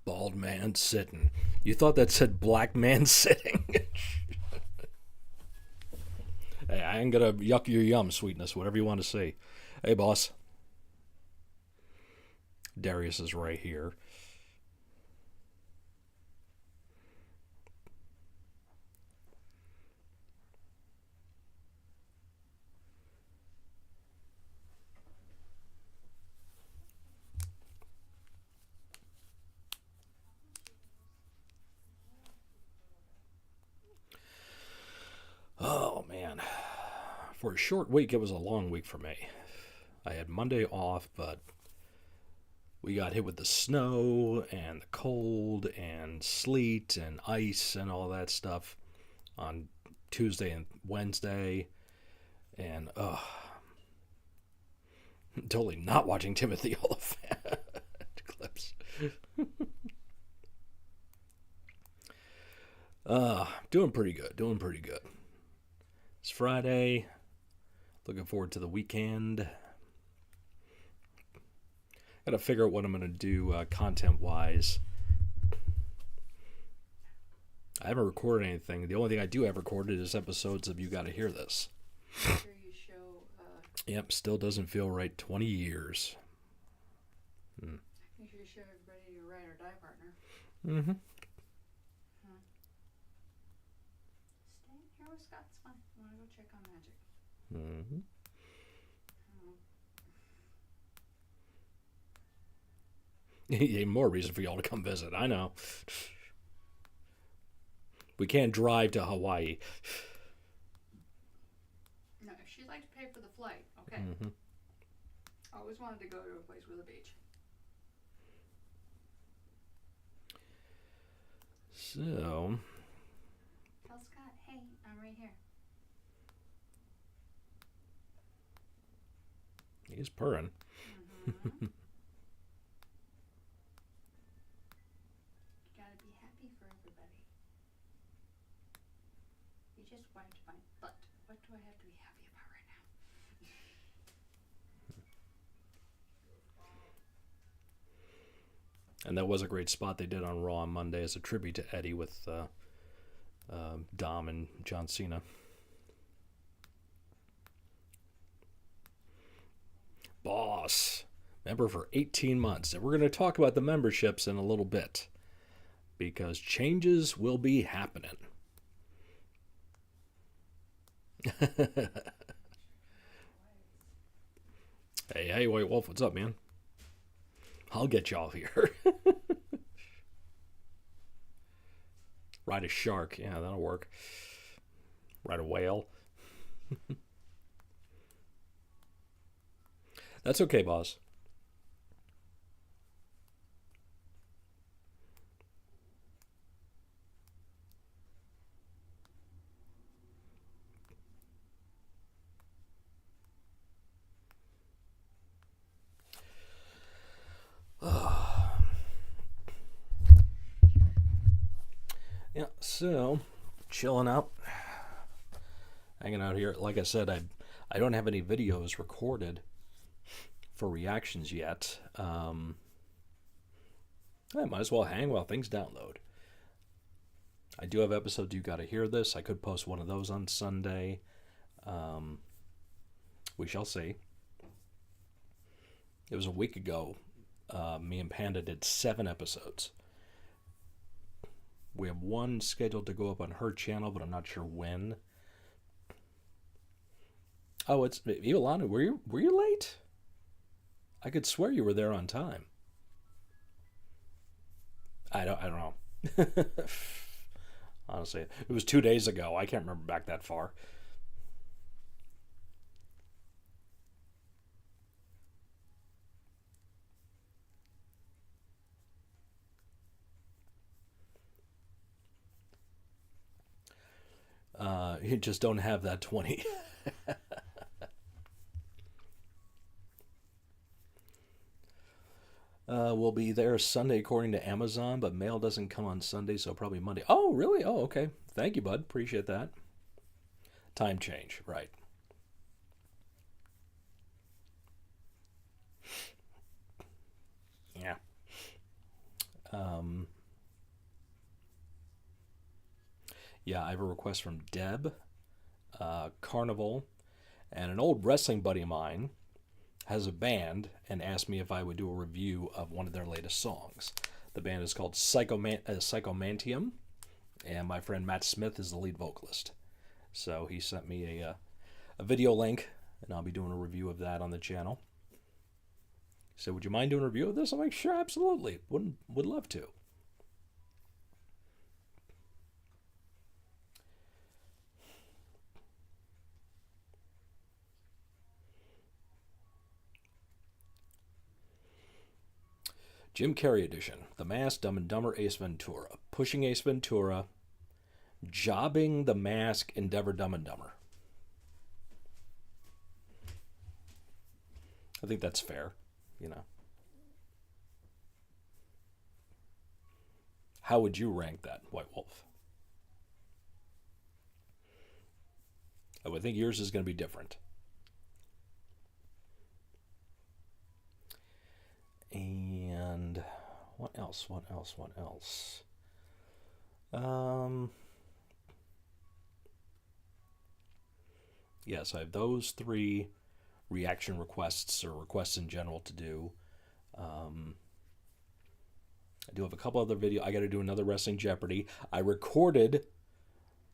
Bald man sitting. You thought that said black man sitting. Hey, I ain't gonna yuck your yum, sweetness, whatever you want to say. Hey, boss. Darius is right here. Oh, man. For a short week, it was a long week for me. I had Monday off, but we got hit with the snow and the cold and sleet and ice and all that stuff on Tuesday and Wednesday. And, totally not watching Timothy Oliphant clips. Doing pretty good. Doing pretty good. It's Friday. Looking forward to the weekend. Gotta figure out what I'm gonna do content-wise. I haven't recorded anything. The only thing I do have recorded is episodes of You Gotta Hear This. Make sure you show. Yep, still doesn't feel right. 20 years. Make sure you show everybody your ride or die partner. Mm-hmm. Stay here with Scott. It's fine. I want to go check on Magic. Mm-hmm. More reason for y'all to come visit. I know. We can't drive to Hawaii. No, if she'd like to pay for the flight, okay. Mm-hmm. I always wanted to go to a place with a beach. So, Tell Scott, hey, I'm right here. he's purring. Mm-hmm. You gotta be happy for everybody. You just wiped my butt. What do I have to be happy about right now? And that was a great spot they did on Raw on Monday as a tribute to Eddie with Dom and John Cena. Boss. Member for 18 months. And we're going to talk about the memberships in a little bit. Because changes will be happening. Hey, White Wolf, what's up, man? I'll get y'all here. Ride a shark. Yeah, that'll work. Ride a whale. That's okay, boss. Yeah, so chilling out, hanging out here. Like I said, I don't have any videos recorded for reactions yet. I might as well hang while things download. I do have episodes You Gotta Hear This. I could post one of those on Sunday. We shall see. It was a week ago. Me and Panda did 7 episodes. We have one scheduled to go up on her channel, but I'm not sure when. Oh, it's Iolana. Were you late? I could swear you were there on time. I don't know. Honestly, it was 2 days ago. I can't remember back that far. You just don't have that 20. We'll be there Sunday according to Amazon, but mail doesn't come on Sunday, so probably Monday. Oh, really? Oh, okay. Thank you, bud. Appreciate that. Time change, right. Yeah. Yeah, I have a request from Deb, Carnival, and an old wrestling buddy of mine has a band and asked me if I would do a review of one of their latest songs. The band is called Psychomantium, and my friend Matt Smith is the lead vocalist. So he sent me a video link, and I'll be doing a review of that on the channel. He said, "Would you mind doing a review of this?" I'm like, "Sure, absolutely. Would love to." Jim Carrey edition: The Mask, Dumb and Dumber, Ace Ventura, Pushing Ace Ventura, Jobbing the Mask, Endeavor, Dumb and Dumber. I think that's fair, you know. How would you rank that, White Wolf? I would think yours is going to be different. And what else? Yes, I have those three reaction requests or requests in general to do. I do have a couple other videos. I got to do another Wrestling Jeopardy. I recorded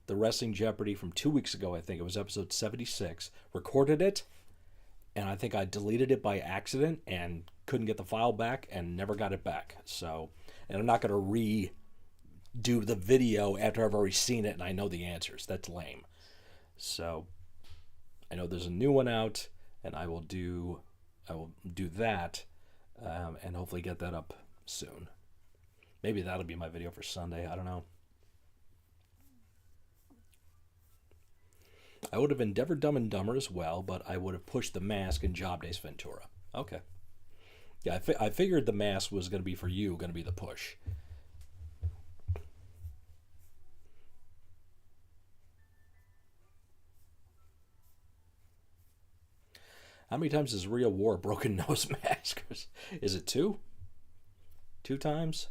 the Wrestling Jeopardy from 2 weeks ago. I think it was episode 76. Recorded it, and I think I deleted it by accident and couldn't get the file back and never got it back. So, and I'm not going to redo the video after I've already seen it and I know the answers. That's lame. So, I know there's a new one out, and I will do that, and hopefully get that up soon. Maybe that'll be my video for Sunday. I don't know. I would have endeavored Dumb and Dumber as well, but I would have pushed The Mask and jobbed Ace Ventura. Okay. Yeah, I figured The Mask was going to be for you, going to be the push. How many times has Rhea wore a broken nose mask? Is it 2? 2 times?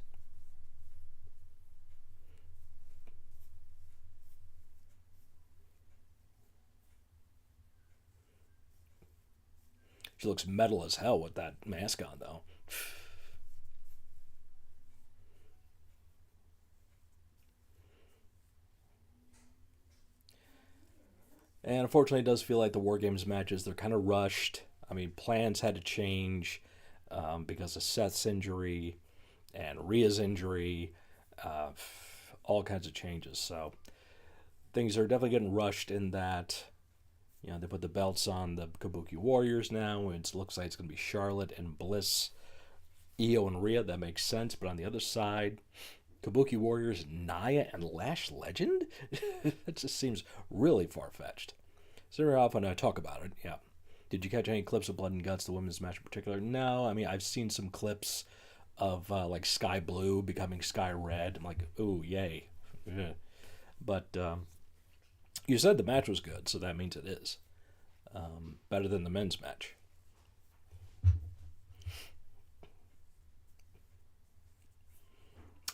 She looks metal as hell with that mask on, though. And unfortunately, it does feel like the War Games matches, they're kind of rushed. I mean, plans had to change because of Seth's injury and Rhea's injury, all kinds of changes. So things are definitely getting rushed in that, you know, they put the belts on the Kabuki Warriors now. It looks like it's going to be Charlotte and Bliss, Io and Rhea. That makes sense. But on the other side, Kabuki Warriors, Nia, and Lash Legend? That just seems really far-fetched. So very often I talk about it, yeah. Did you catch any clips of Blood and Guts, the women's match in particular? No, I mean, I've seen some clips of like Sky Blue becoming Sky Red. I'm like, ooh, yay. Yeah. But you said the match was good, so that means it is. Better than the men's match.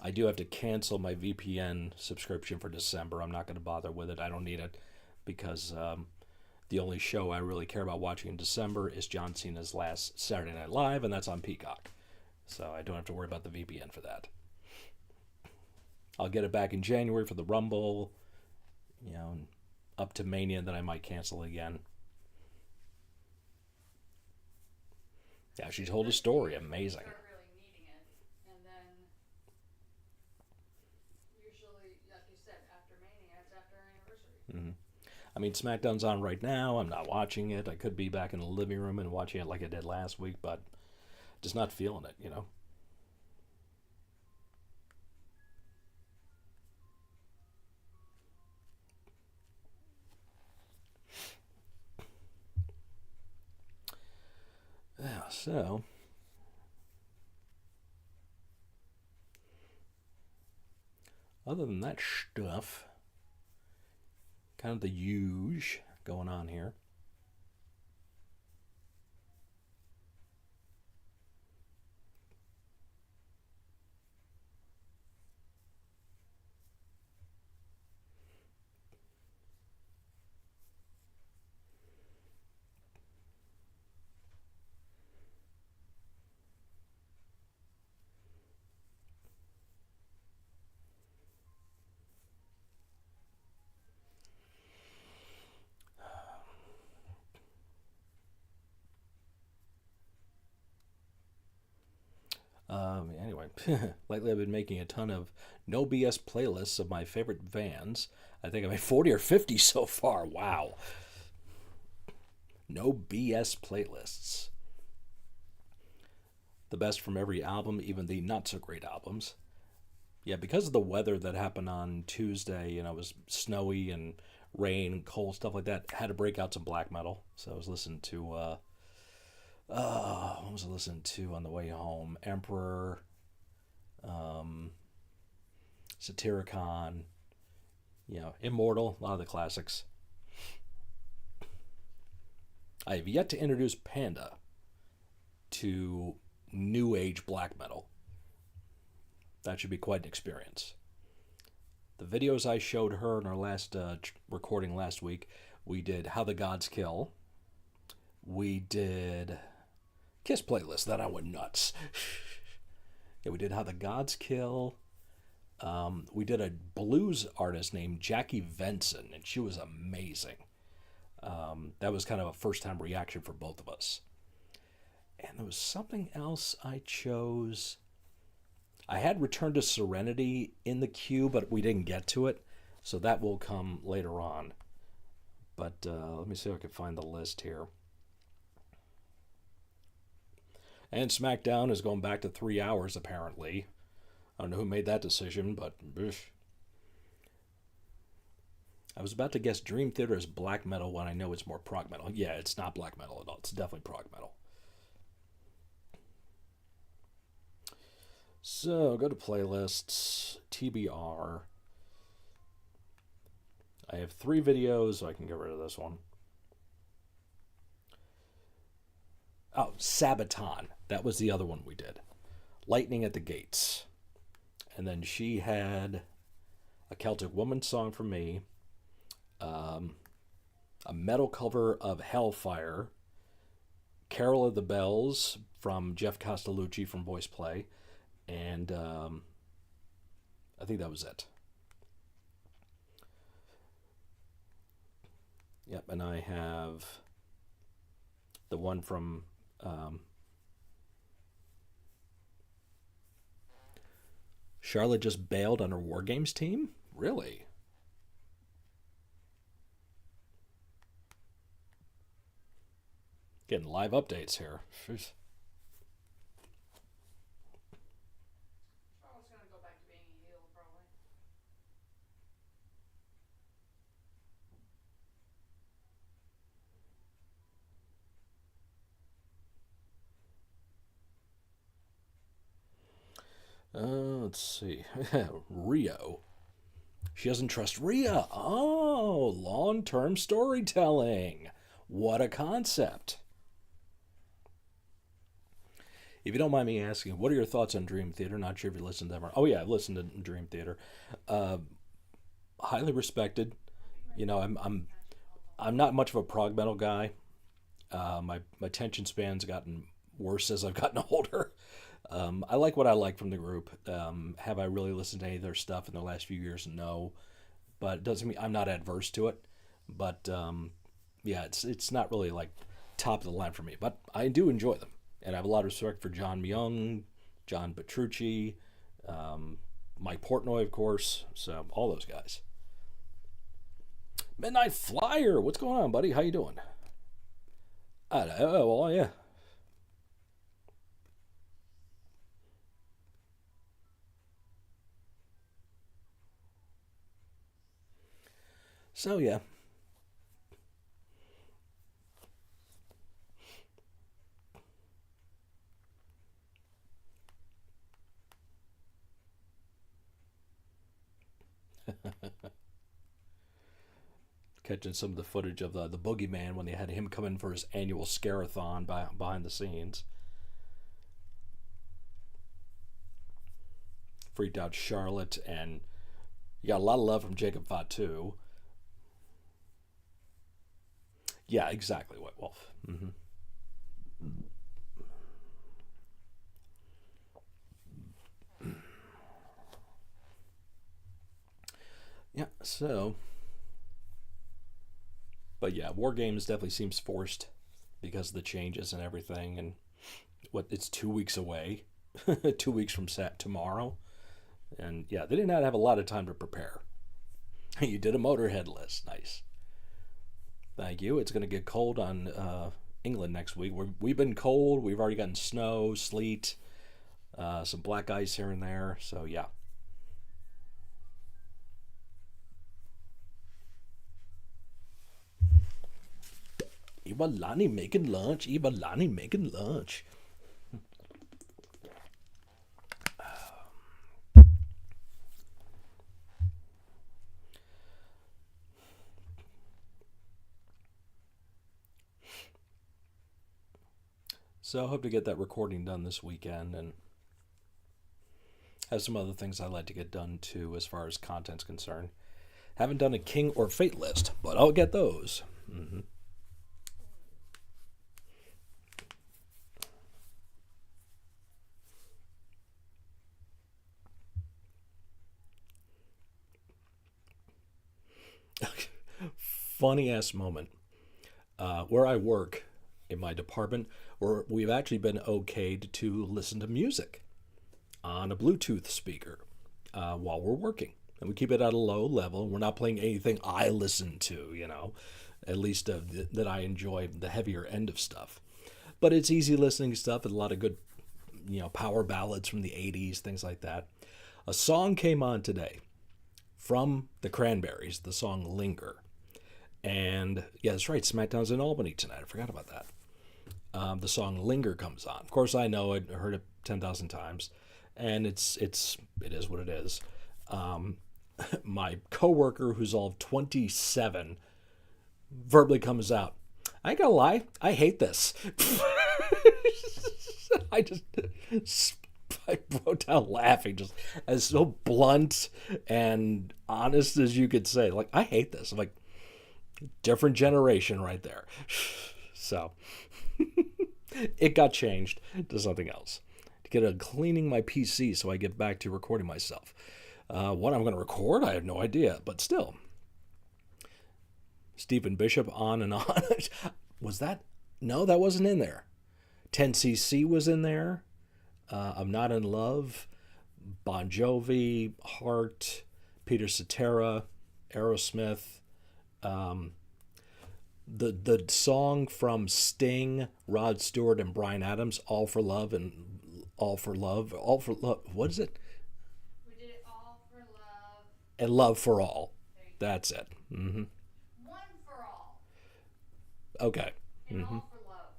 I do have to cancel my VPN subscription for December. I'm not going to bother with it. I don't need it because the only show I really care about watching in December is John Cena's last Saturday Night Live, and that's on Peacock. So I don't have to worry about the VPN for that. I'll get it back in January for the Rumble, you know, and up to Mania, then I might cancel again. Yeah, she told a story. Amazing. Start really needing it, and then usually, like you said, after Mania, it's after our anniversary. Mm-hmm. I mean, SmackDown's on right now. I'm not watching it. I could be back in the living room and watching it like I did last week, but just not feeling it, you know? Yeah, so other than that stuff, kind of the huge going on here. Lately, I've been making a ton of no BS playlists of my favorite bands. I think I made 40 or 50 so far. Wow. No BS playlists. The best from every album, even the not so great albums. Yeah, because of the weather that happened on Tuesday, it was snowy and rain, cold, stuff like that. Had to break out some black metal. So I was listening to, what was I listening to on the way home? Emperor, um, Satyricon, Immortal, a lot of the classics. I have yet to introduce Panda to new age black metal. That should be quite an experience. The videos I showed her in our last recording last week, we did How the Gods Kill. We did Kiss playlist. That I went nuts. Yeah, we did How the Gods Kill. We did a blues artist named Jackie Venson, and she was amazing. That was kind of a first time reaction for both of us. And there was something else I chose. I had Return to Serenity in the queue, but we didn't get to it. So that will come later on. But let me see if I can find the list here. And SmackDown is going back to 3 hours, apparently. I don't know who made that decision, but... I was about to guess Dream Theater is black metal when I know it's more prog metal. Yeah, it's not black metal at all. It's definitely prog metal. So, go to playlists, TBR. I have 3 videos, so I can get rid of this one. Oh, Sabaton. That was the other one we did. Lightning at the Gates. And then she had a Celtic Woman song for me. A metal cover of Hellfire. Carol of the Bells from Jeff Castellucci from Voice Play. And I think that was it. Yep, and I have the one from Charlotte just bailed on her War Games team? Really? Getting live updates here. Charlotte's gonna go back to being a heel, probably. Let's see. Rio. She doesn't trust Rhea. Oh, long-term storytelling. What a concept. If you don't mind me asking, what are your thoughts on Dream Theater? Not sure if you listened to them. Oh, yeah, I've listened to Dream Theater. Highly respected. I'm not much of a prog metal guy. My attention span's gotten worse as I've gotten older. I like what I like from the group. Have I really listened to any of their stuff in the last few years? No, but it doesn't mean I'm not adverse to it. But yeah, it's not really like top of the line for me. But I do enjoy them, and I have a lot of respect for John Myung, John Petrucci, Mike Portnoy, of course. So all those guys. Midnight Flyer, what's going on, buddy? How you doing? Well, yeah. So yeah. Catching some of the footage of the Boogeyman when they had him come in for his annual scare-a-thon behind the scenes. Freaked out Charlotte, and you got a lot of love from Jacob Fatu. Yeah, exactly, White Wolf. Mm-hmm. Yeah, so... But yeah, War Games definitely seems forced because of the changes and everything, and it's 2 weeks away. 2 weeks from tomorrow. And yeah, they did not have a lot of time to prepare. You did a Motorhead list. Nice. Thank you. It's going to get cold on England next week. We've been cold. We've already gotten snow, sleet, some black ice here and there. So yeah. Ibalani making lunch. Ibalani making lunch. So I hope to get that recording done this weekend and have some other things I'd like to get done too as far as content's concerned. Haven't done a King or Fate list, but I'll get those. Mm-hmm. Funny ass moment. Where I work in my department, where we've actually been okayed to listen to music on a Bluetooth speaker while we're working. And we keep it at a low level. We're not playing anything I listen to, at least that I enjoy, the heavier end of stuff. But it's easy listening stuff, and a lot of good, power ballads from the 80s, things like that. A song came on today from the Cranberries, the song Linger. And yeah, that's right, SmackDown's in Albany tonight. I forgot about that. The song Linger comes on. Of course, I know it. I heard it 10,000 times. And it is what it is. My coworker, who's all 27, verbally comes out, I ain't gonna lie, I hate this. I broke down laughing, just as so blunt and honest as you could say. Like, I hate this. I'm like, different generation right there. So it got changed to something else. To get a cleaning my PC so I get back to recording myself. What I'm going to record, I have no idea, but still. Stephen Bishop on and on. Was that? No, that wasn't in there. 10cc was in there. I'm Not in Love. Bon Jovi, Heart, Peter Cetera, Aerosmith. The song from Sting, Rod Stewart, and Bryan Adams, All for Love and All for Love. All for Love. What is it? We did it all for love. And Love for All. That's it. Mm-hmm. One for all. Okay. And Mm-hmm. all for love.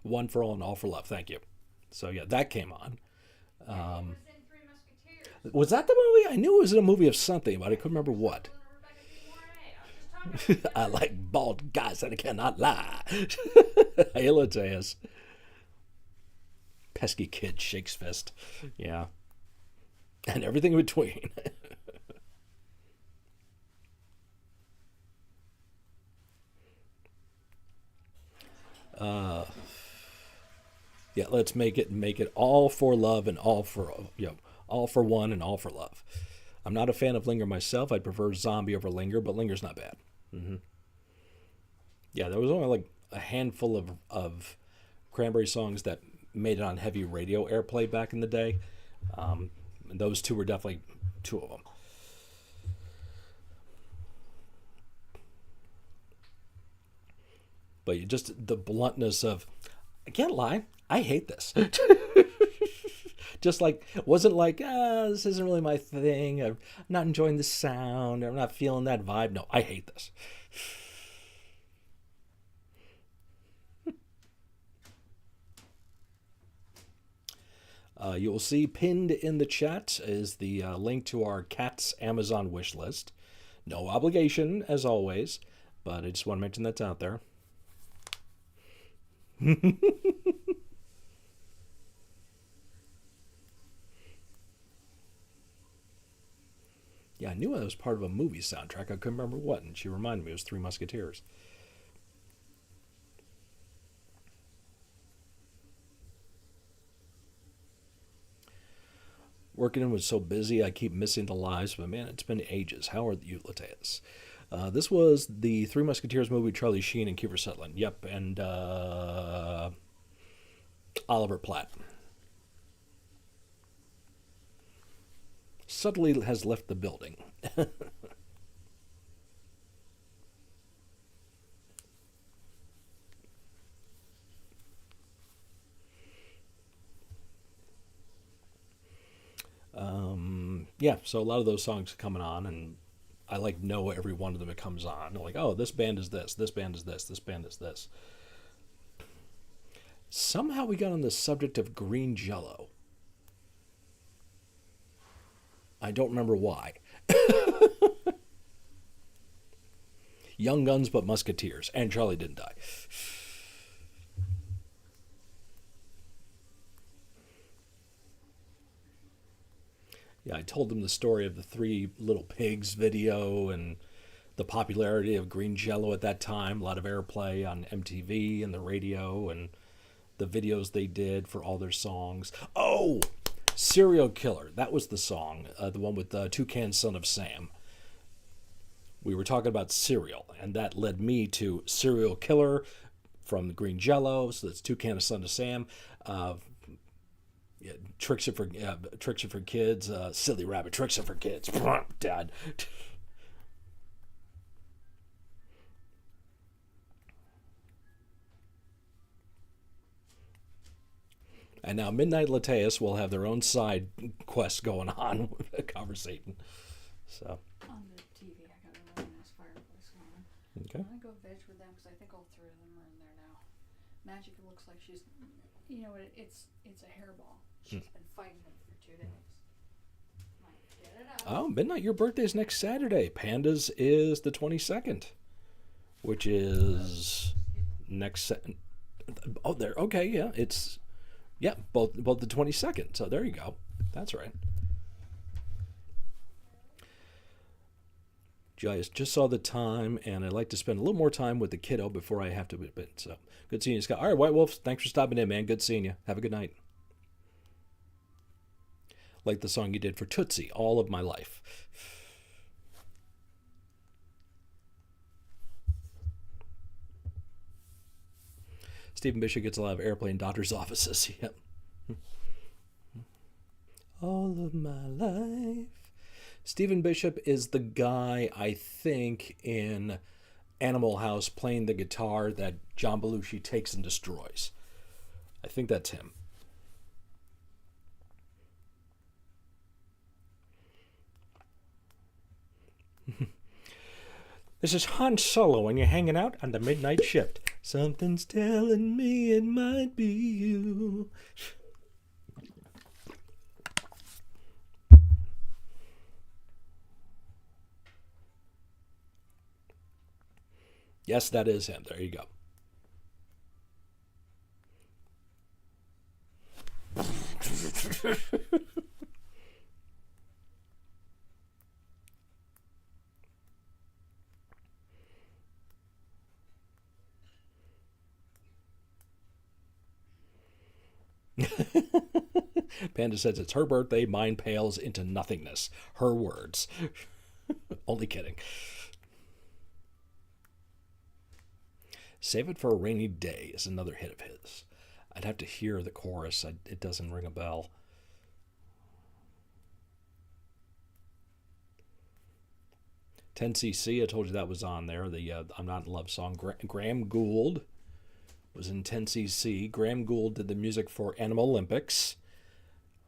One for All and All for Love. Thank you. So yeah, that came on. It was in Three Musketeers. Was that the movie? I knew it was in a movie of something, but I couldn't remember what. I like bald guys and I cannot lie. Hello, Tejas. Pesky kid shakes fist. Yeah. And everything in between. Yeah, let's make it all for love and all for all for one and all for love. I'm not a fan of Linger myself. I'd prefer Zombie over Linger, but Linger's not bad. Mm-hmm. Yeah, there was only like a handful of Cranberry songs that made it on heavy radio airplay back in the day. And those two were definitely two of them. But just the bluntness of, I can't lie, I hate this. Just like, wasn't like, this isn't really my thing. I'm not enjoying the sound. I'm not feeling that vibe. No, I hate this. You will see pinned in the chat is the link to our cat's Amazon wish list. No obligation, as always, but I just want to mention that's out there. Yeah, I knew it was part of a movie soundtrack. I couldn't remember what, and she reminded me it was Three Musketeers. Working was so busy, I keep missing the lives, but man, it's been ages. How are you, Lateus? This was the Three Musketeers movie, Charlie Sheen and Kiefer Sutherland. Yep, and Oliver Platt. subtly has left the building. Yeah, so a lot of those songs are coming on, and I like know every one of them that comes on. Like, oh, this band is this band is this band is this. Somehow we got on the subject of green jello. I don't remember why. Young Guns but Musketeers, and Charlie Didn't Die. Yeah, I told them the story of the Three Little Pigs video and the popularity of green jello at that time. A lot of airplay on MTV and the radio and the videos they did for all their songs. Oh, Serial Killer. That was the song, the one with Toucan Son of Sam. We were talking about cereal, and that led me to Serial Killer from Green Jello. So that's Toucan Son of Sam. Yeah, tricks are for kids. Silly Rabbit, Tricks are for kids. Dad. And now Midnight Lateus will have their own side quest going on, conversating. So. On the TV, I got a really nice fireplace going. Okay. I'm gonna go veg with them because I think all three of them are in there now. Magic looks like she's, it's a hairball. She's been fighting it for 2 days. Like, get it up. Oh, Midnight, your birthday is next Saturday. Panda's is the 22nd, which is next. Oh, there. Okay, yeah, it's both the 22nd. So there you go. That's right. Just saw the time, and I'd like to spend a little more time with the kiddo before I have to be bed. So good seeing you, Scott. All right, White Wolf, thanks for stopping in, man. Good seeing you. Have a good night. Like the song you did for Tootsie, All of My Life. Stephen Bishop gets a lot of airplay in doctor's offices. Yep. All of my life. Stephen Bishop is the guy, I think, in Animal House playing the guitar that John Belushi takes and destroys. I think that's him. This is Han Solo when you're hanging out on the midnight shift. Something's telling me it might be you. Yes, that is him. There you go. Panda says it's her birthday. Mine pales into nothingness. Her words. Only kidding. Save It for a Rainy Day is another hit of his. I'd have to hear the chorus. It doesn't ring a bell. "10cc", I told you that was on there. The I'm Not in Love song. Graham Gould was in 10cc. Graham Gould did the music for Animal Olympics.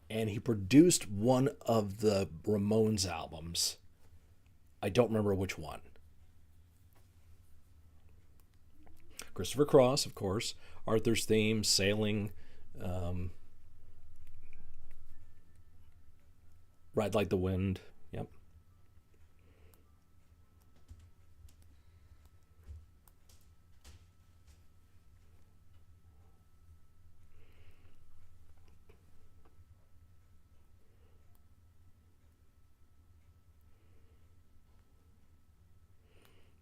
And he produced one of the Ramones albums. I don't remember which one. Christopher Cross, of course. Arthur's Theme, Sailing. Ride Like the Wind. Yep.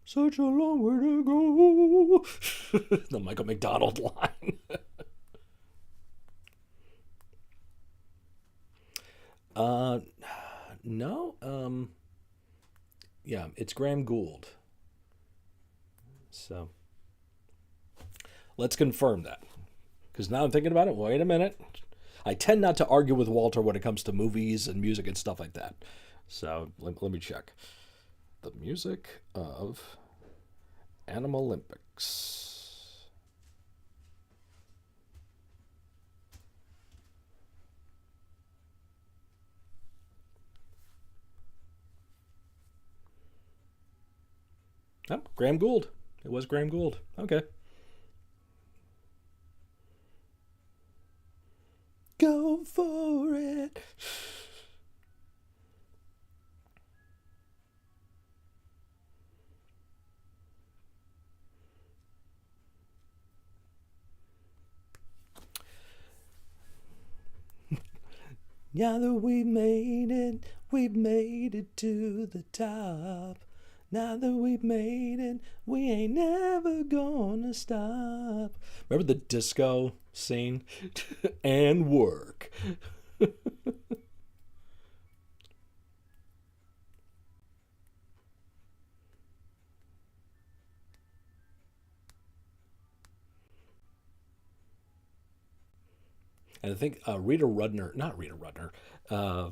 Such a long way to go. The Michael McDonald line. No. Yeah, it's Graham Gould. So let's confirm that. Because now I'm thinking about it. Wait a minute. I tend not to argue with Walter when it comes to movies and music and stuff like that. So let me check. The music of Animal Olympics. Oh, Graham Gould. It was Graham Gould. Okay. Go for it. Now that we've made it to the top. Now that we've made it, we ain't never gonna stop. Remember the disco scene? And work. And I think Rita Rudner, not Rita Rudner, I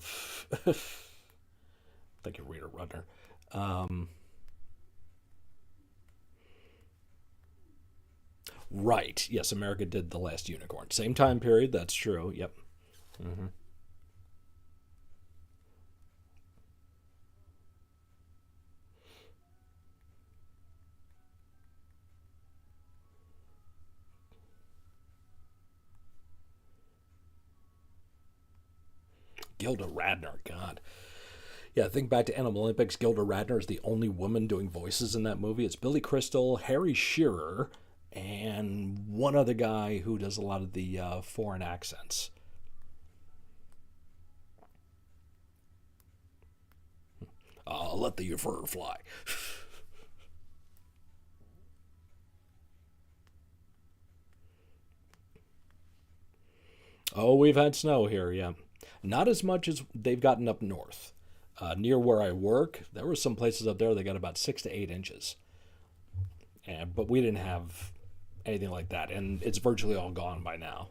think of Rita Rudner. Um, right. Yes, America did The Last Unicorn. Same time period. That's true. Yep. Hmm. Gilda Radner. God. Yeah, think back to Animal Olympics. Gilda Radner is the only woman doing voices in that movie. It's Billy Crystal, Harry Shearer, and one other guy who does a lot of the foreign accents. Let the fur fly. Oh, we've had snow here, yeah. Not as much as they've gotten up north. Near where I work, there were some places up there that got about 6 to 8 inches. But we didn't have anything like that, and it's virtually all gone by now.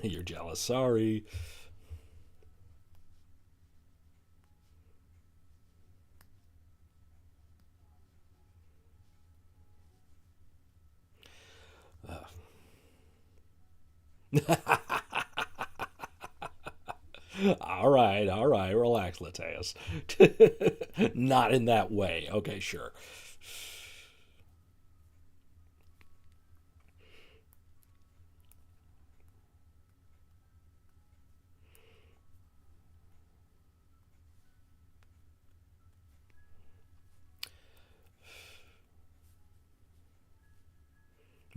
You're jealous. Sorry. All right, relax, Lateus. Not in that way. Okay, sure.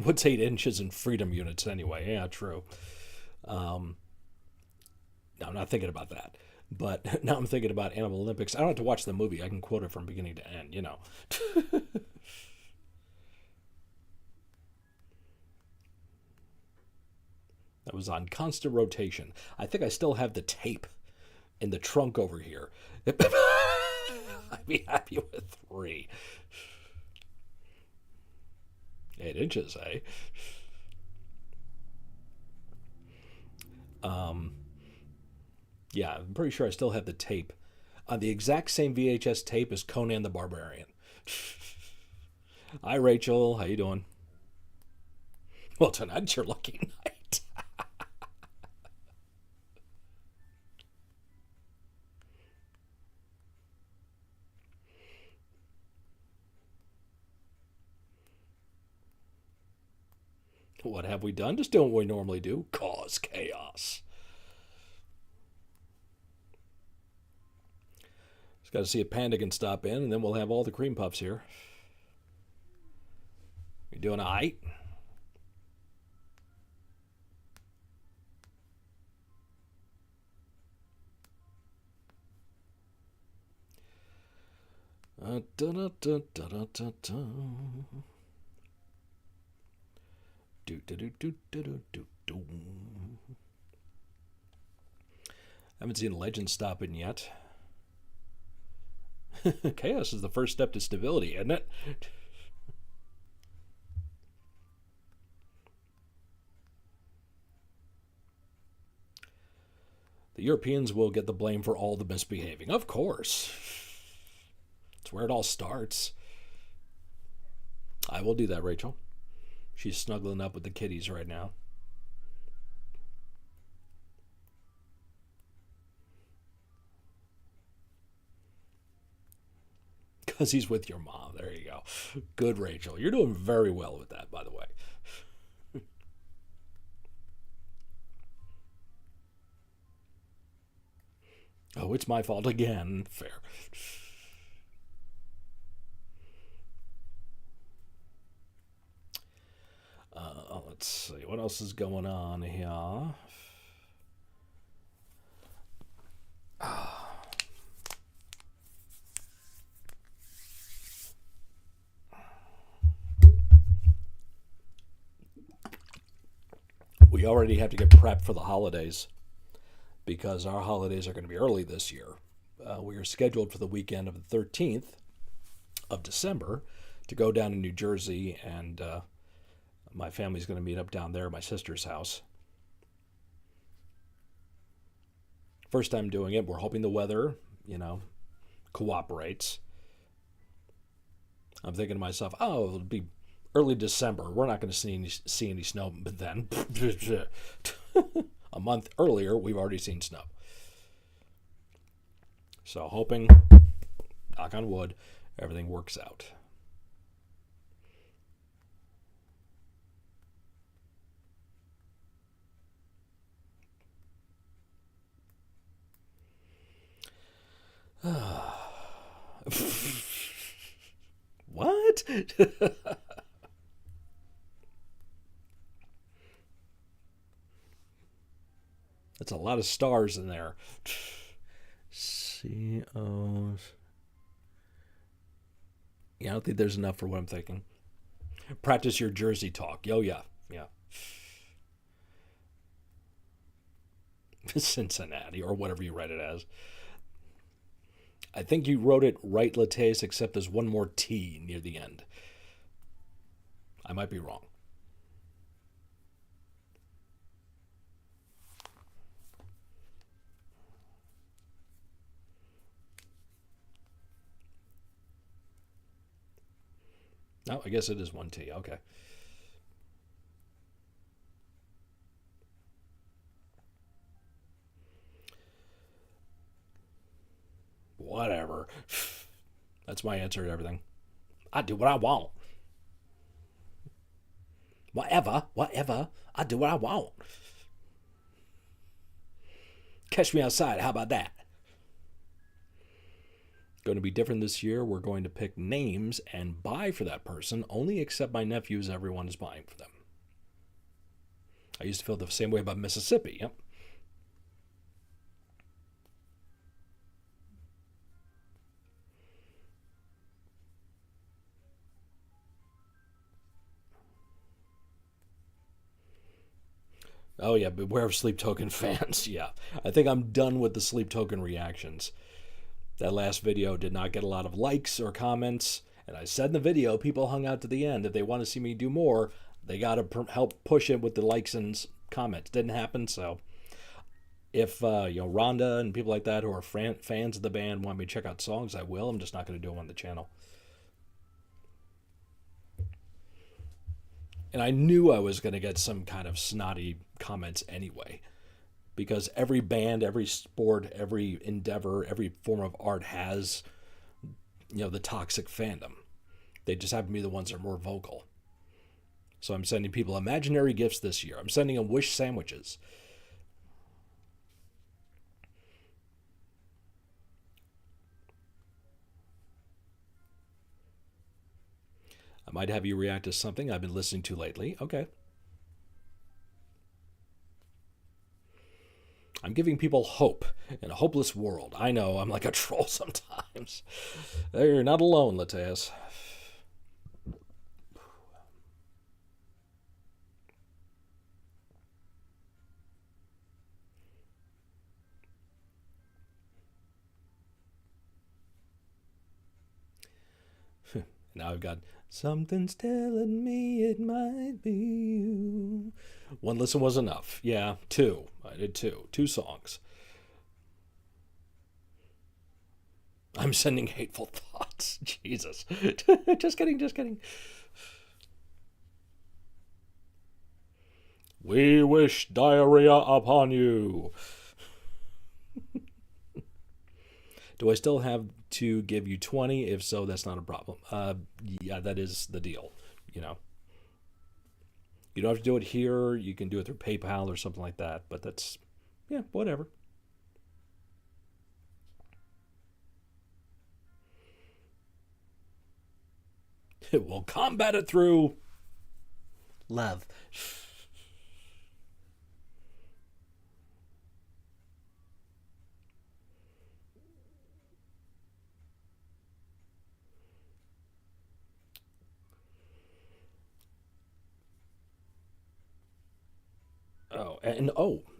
What's 8 inches in freedom units anyway? Yeah, true. Um, no, I'm not thinking about that. But now I'm thinking about Animal Olympics. I don't have to watch the movie. I can quote it from beginning to end, you know. That was on constant rotation. I think I still have the tape in the trunk over here. I'd be happy with three. 8 inches, eh? Um, yeah, I'm pretty sure I still have the tape on the exact same VHS tape as Conan the Barbarian. Hi, Rachel. How you doing? Well, tonight's your lucky night. What have we done? Just doing what we normally do. Cause chaos. Just got to see if Panda can stop in, and then we'll have all the cream puffs here. You doing all right? Da, da, da, da, da, da, da. Do, do, do, do, do, do, do, do. Haven't seen Legend stopping yet. Chaos is the first step to stability, isn't it? The Europeans will get the blame for all the misbehaving. Of course. It's where it all starts. I will do that, Rachel. She's snuggling up with the kitties right now. Because he's with your mom. There you go. Good, Rachel. You're doing very well with that, by the way. Oh, it's my fault again. Fair. Let's see. What else is going on here? We already have to get prepped for the holidays because our holidays are going to be early this year. We are scheduled for the weekend of the 13th of December to go down to New Jersey, and my family's going to meet up down there at my sister's house. First time doing it. We're hoping the weather, cooperates. I'm thinking to myself, oh, it'll be early December. We're not going to see any snow, but then a month earlier, we've already seen snow. So hoping, knock on wood, everything works out. What? That's a lot of stars in there. COs. Yeah, I don't think there's enough for what I'm thinking. Practice your Jersey talk. Oh, yeah. Yeah. Cincinnati, or whatever you write it as. I think you wrote it right, Lattes, except there's one more T near the end. I might be wrong. No, I guess it is one T. Okay. Whatever. That's my answer to everything. I do what I want. Whatever. I do what I want. Catch me outside. How about that? Going to be different this year. We're going to pick names and buy for that person, only except my nephews, everyone is buying for them. I used to feel the same way about Mississippi. Yep. Oh, yeah, beware of Sleep Token fans. Yeah, I think I'm done with the Sleep Token reactions. That last video did not get a lot of likes or comments, and I said in the video, people hung out to the end. If they want to see me do more, they got to help push it with the likes and comments. Didn't happen, so if Rhonda and people like that who are fans of the band want me to check out songs, I will. I'm just not going to do them on the channel. And I knew I was going to get some kind of snotty comments anyway, because every band, every sport, every endeavor, every form of art has, the toxic fandom. They just happen to be the ones that are more vocal. So I'm sending people imaginary gifts this year. I'm sending them wish sandwiches. I might have you react to something I've been listening to lately. Okay. I'm giving people hope in a hopeless world. I know, I'm like a troll sometimes. You're not alone, Lattes. Now I've got something's telling me it might be you. One listen was enough. Yeah, two. I did two. Two songs. I'm sending hateful thoughts. Jesus. Just kidding, just kidding. We wish diarrhea upon you. Do I still have to give you 20? If so, that's not a problem. Yeah, that is the deal. You know, you don't have to do it here. You can do it through PayPal or something like that. But that's, yeah, whatever. We'll combat it through love.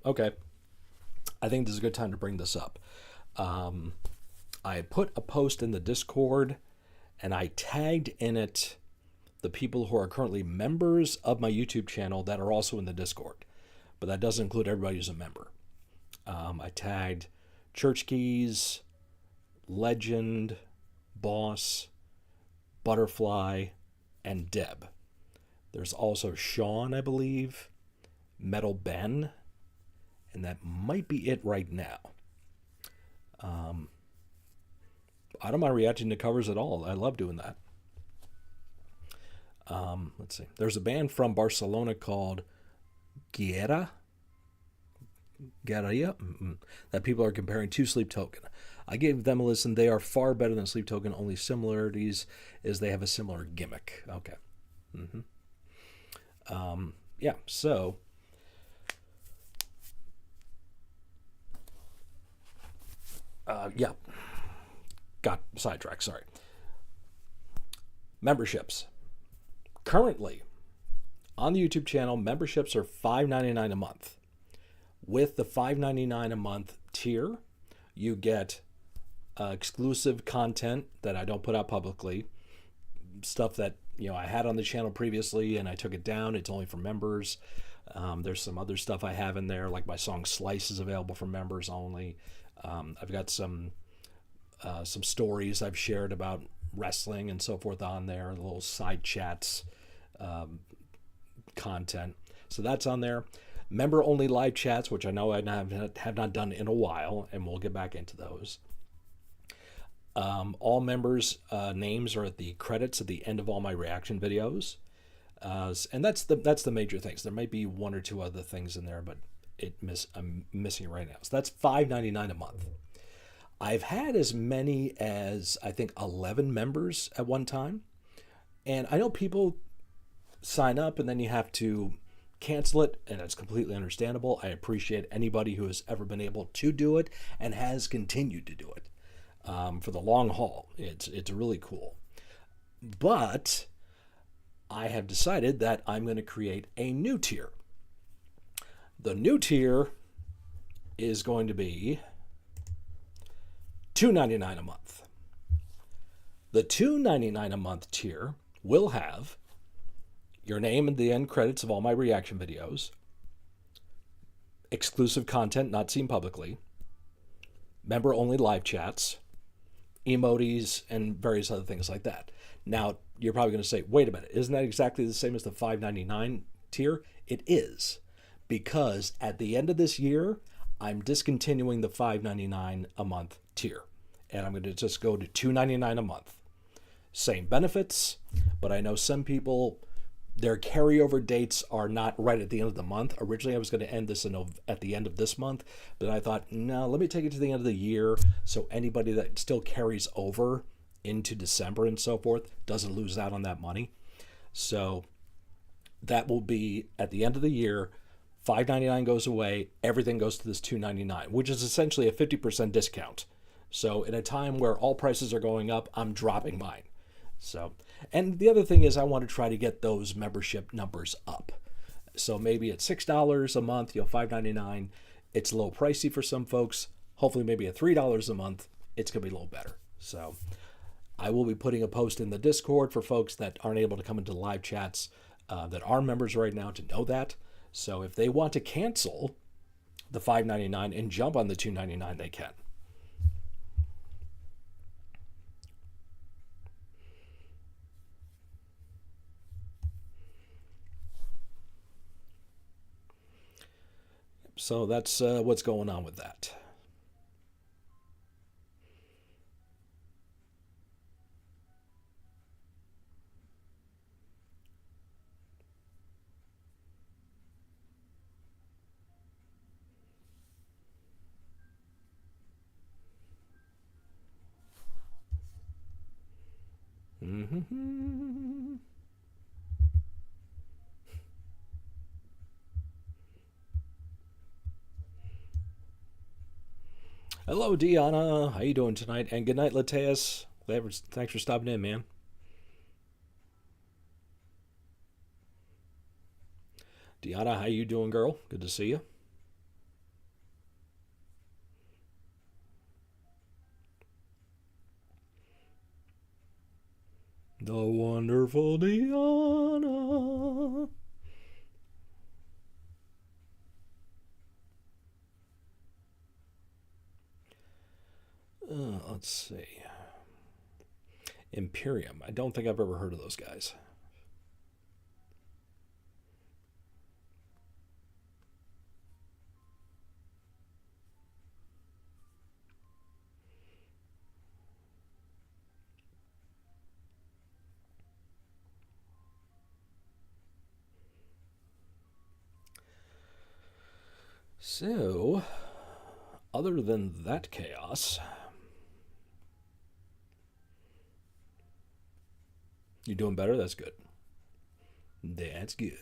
Okay. I think this is a good time to bring this up. I put a post in the Discord and I tagged in it the people who are currently members of my YouTube channel that are also in the Discord. But that doesn't include everybody who's a member. I tagged Church Keys, Legend, Boss, Butterfly, and Deb. There's also Sean, I believe, Metal Ben, and that might be it right now. I don't mind reacting to covers at all. I love doing that. Let's see. There's a band from Barcelona called Guerra that people are comparing to Sleep Token. I gave them a listen. They are far better than Sleep Token. Only similarities is they have a similar gimmick. Okay. Yeah, so yeah, got sidetracked, sorry. Memberships. Currently, on the YouTube channel, memberships are $5.99 a month. With the $5.99 a month tier, you get exclusive content that I don't put out publicly, stuff that I had on the channel previously and I took it down. It's only for members. There's some other stuff I have in there, like my song Slice is available for members only. I've got some stories I've shared about wrestling and so forth on there, little side chats, content. So that's on there. Member only live chats, which I know I have not done in a while, and we'll get back into those. All members' names are at the credits at the end of all my reaction videos, and that's the major things. There might be one or two other things in there, but I'm missing it right now. So that's $5.99 a month. I've had as many as I think 11 members at one time, and I know people sign up and then you have to cancel it, and it's completely understandable. I appreciate anybody who has ever been able to do it and has continued to do it. For the long haul, it's really cool. But I have decided that I'm going to create a new tier. The new tier is going to be $2.99 a month. The $2.99 a month tier will have your name in the end credits of all my reaction videos, exclusive content not seen publicly, member only live chats, emojis, and various other things like that. Now, you're probably going to say, wait a minute, isn't that exactly the same as the $5.99 tier? It is, because at the end of this year, I'm discontinuing the $5.99 a month tier, and I'm going to just go to $2.99 a month. Same benefits, but I know some people, their carryover dates are not right at the end of the month. Originally, I was going to end this at the end of this month, but I thought, no, let me take it to the end of the year so anybody that still carries over into December and so forth doesn't lose out on that money. So that will be at the end of the year. $5.99 goes away. Everything goes to this $2.99, which is essentially a 50% discount. So in a time where all prices are going up, I'm dropping mine. So, and the other thing is I want to try to get those membership numbers up. So maybe at $6 a month, $5.99, it's a little pricey for some folks. Hopefully maybe at $3 a month, it's going to be a little better. So I will be putting a post in the Discord for folks that aren't able to come into live chats that are members right now to know that. So if they want to cancel the $5.99 and jump on the $2.99, they can. So that's what's going on with that. Mm-hmm. Hello, Deanna. How you doing tonight? And good night, Lateus. Thanks for stopping in, man. Deanna, how you doing, girl? Good to see you. The wonderful Deanna. Let's see. Imperium. I don't think I've ever heard of those guys. So, other than that chaos, you doing better? That's good. That's good.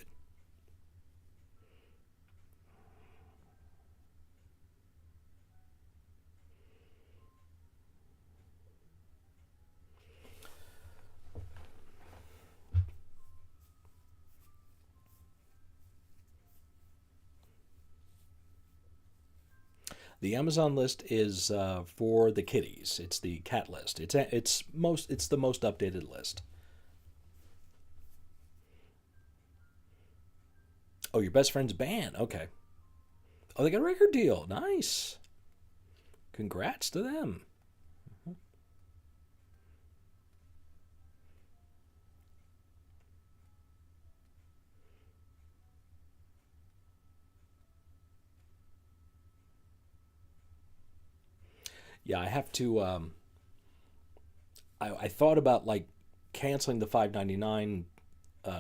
The Amazon list is for the kitties. It's the cat list. It's the most updated list. Oh, your best friend's band. Okay. Oh, they got a record deal. Nice. Congrats to them. Yeah, I have to. I thought about like canceling the $5.99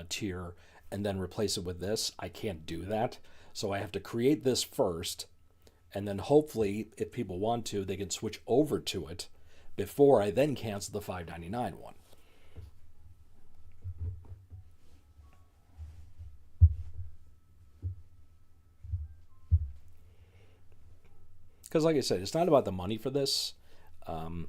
tier and then replace it with this. I can't do that, so I have to create this first, and then hopefully, if people want to, they can switch over to it before I then cancel the $5.99 one. Because, like I said, it's not about the money for this. Um,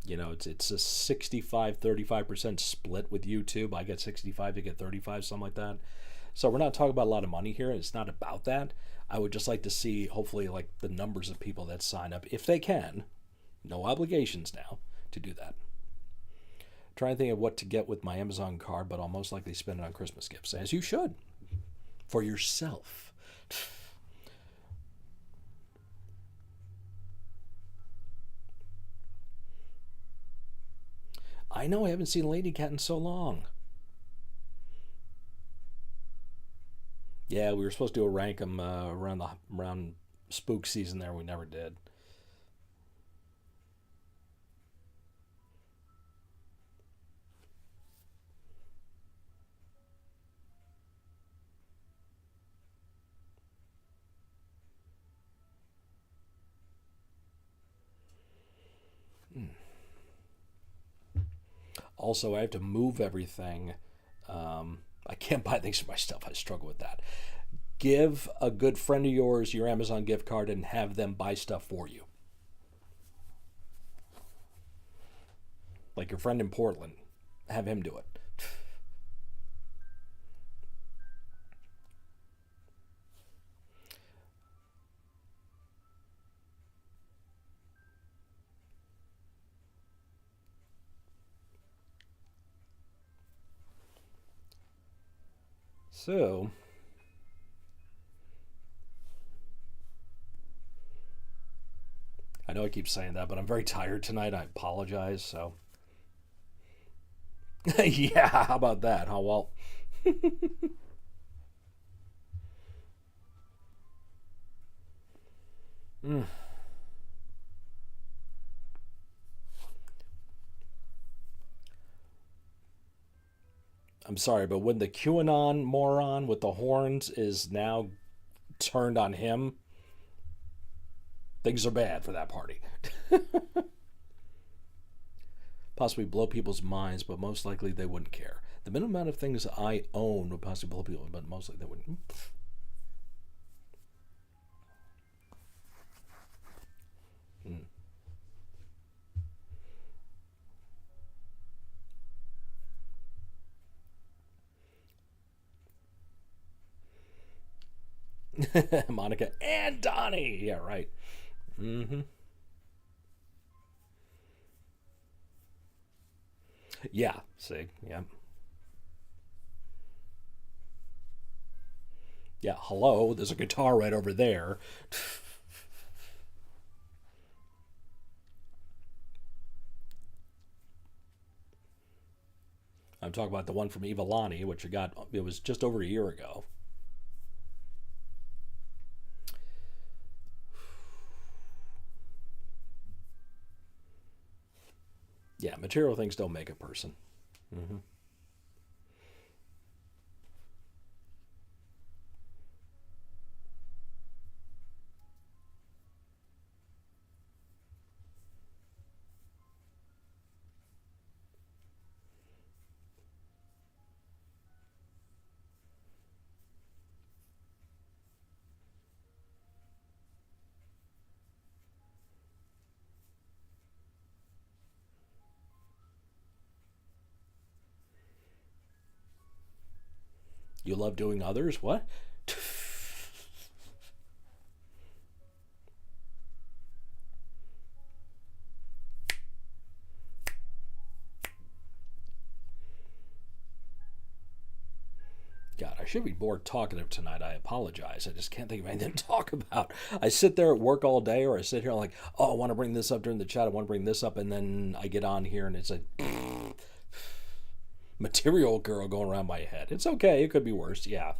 it's a 65-35% split with YouTube. I get 65, they get 35, something like that. So we're not talking about a lot of money here. It's not about that. I would just like to see, hopefully, like the numbers of people that sign up, if they can. No obligations now to do that. Trying to think of what to get with my Amazon card, but I'll most likely spend it on Christmas gifts, as you should, for yourself. I know I haven't seen Lady Cat in so long. Yeah, we were supposed to do a rank 'em around spook season there. We never did. Also, I have to move everything. I can't buy things for myself. I struggle with that. Give a good friend of yours your Amazon gift card and have them buy stuff for you. Like your friend in Portland, have him do it. So, I know I keep saying that, but I'm very tired tonight. I apologize. So, yeah, how about that? Huh? Well, mm, I'm sorry, but when the QAnon moron with the horns is now turned on him, things are bad for that party. Possibly blow people's minds, but most likely they wouldn't care. The minimum amount of things I own would possibly blow people, but mostly they wouldn't. Mm. Monica and Donnie. Yeah, right. Mm-hmm. Yeah. See. Yeah. Yeah. Hello. There's a guitar right over there. I'm talking about the one from Evilani, which I got. It was just over a year ago. Yeah. Material things don't make a person. Mm-hmm. You love doing others? What? God, I should be more talkative tonight. I apologize. I just can't think of anything to talk about. I sit there at work all day, or I sit here like, oh, I want to bring this up during the chat. I want to bring this up, and then I get on here and it's a material girl going around my head. It's okay. It could be worse. Yeah.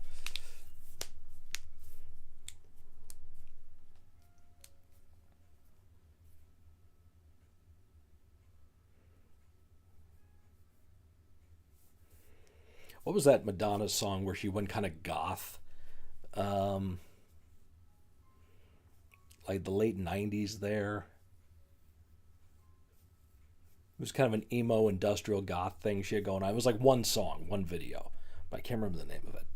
What was that Madonna song where she went kind of goth? Um, like the late '90s. There, it was kind of an emo industrial goth thing she had going on. It was like one song, one video, but I can't remember the name of it.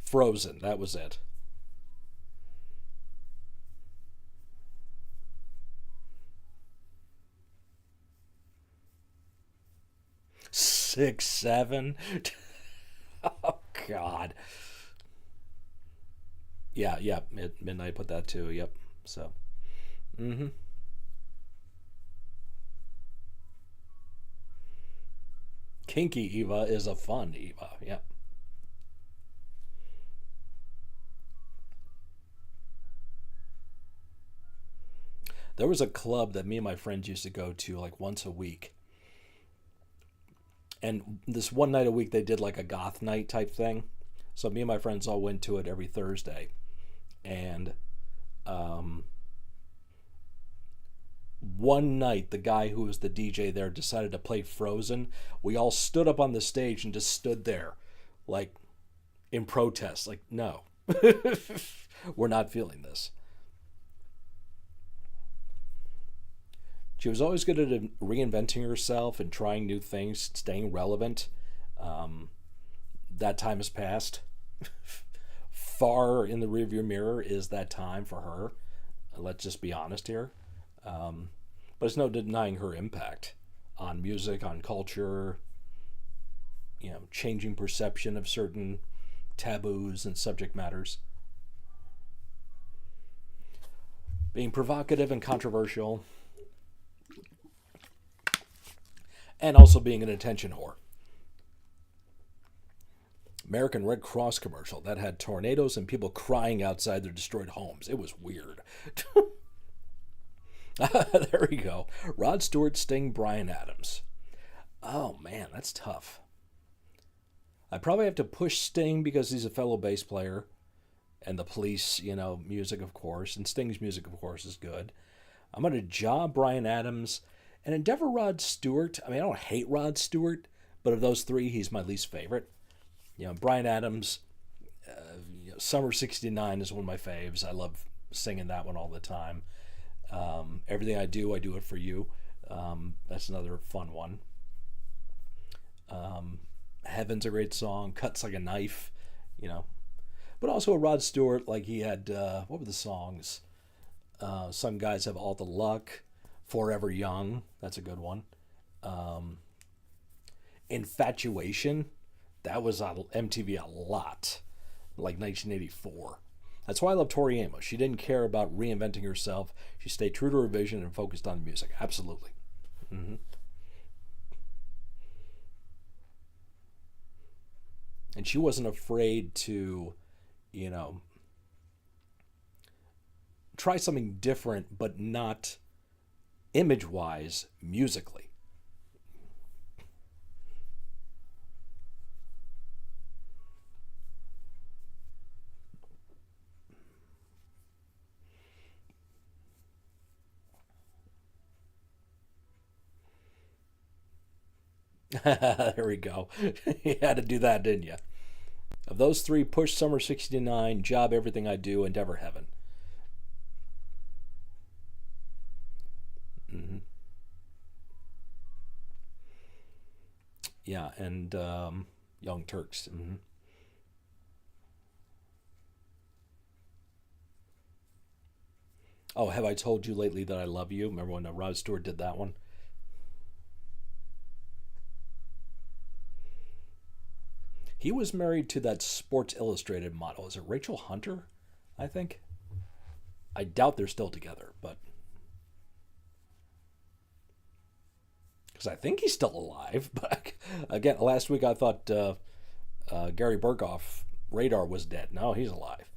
Frozen. That was it. 6, 7. Oh God. Yeah, yeah. Midnight put that too. Yep. So. Mm-hmm. Kinky Eva is a fun Eva. Yep. There was a club that me and my friends used to go to like once a week, and this one night a week they did like a goth night type thing. So me and my friends all went to it every Thursday, and um, one night the guy who was the DJ there decided to play Frozen. We all stood up on the stage and just stood there, like in protest. Like, no, we're not feeling this. She was always good at reinventing herself and trying new things, staying relevant. Um, that time has passed. Far in the rearview mirror is that time for her. Let's just be honest here. Um, but it's no denying her impact on music, on culture, changing perception of certain taboos and subject matters, being provocative and controversial, and also being an attention whore. American Red Cross commercial that had tornadoes and people crying outside their destroyed homes. It was weird. There we go. Rod Stewart, Sting, Bryan Adams. Oh man, that's tough. I probably have to push Sting because he's a fellow bass player, and the Police, music of course, and Sting's music of course is good. I'm gonna job Bryan Adams and endeavor Rod Stewart. I don't hate Rod Stewart, but of those three, he's my least favorite. Bryan Adams, Summer '69 is one of my faves. I love singing that one all the time. Everything I do it for you. That's another fun one. Heaven's a great song. Cuts Like a Knife, But also a Rod Stewart, like he had, what were the songs? Some Guys Have All the Luck. Forever Young, that's a good one. Infatuation, that was on MTV a lot, like 1984. That's why I love Tori Amos. She didn't care about reinventing herself. She stayed true to her vision and focused on music. Absolutely. Mm-hmm. And she wasn't afraid to, try something different, but not image-wise, musically. There we go. You had to do that, didn't you? Of those three, push Summer '69, job Everything I Do, endeavor Heaven. Mm-hmm. Yeah, and Young Turks. Mm-hmm. Oh, Have I Told You Lately That I Love You? Remember when Rod Stewart did that one? He was married to that Sports Illustrated model. Is it Rachel Hunter? I think. I doubt they're still together, but because I think he's still alive. But again, last week I thought Gary Berghoff, Radar, was dead. No, he's alive.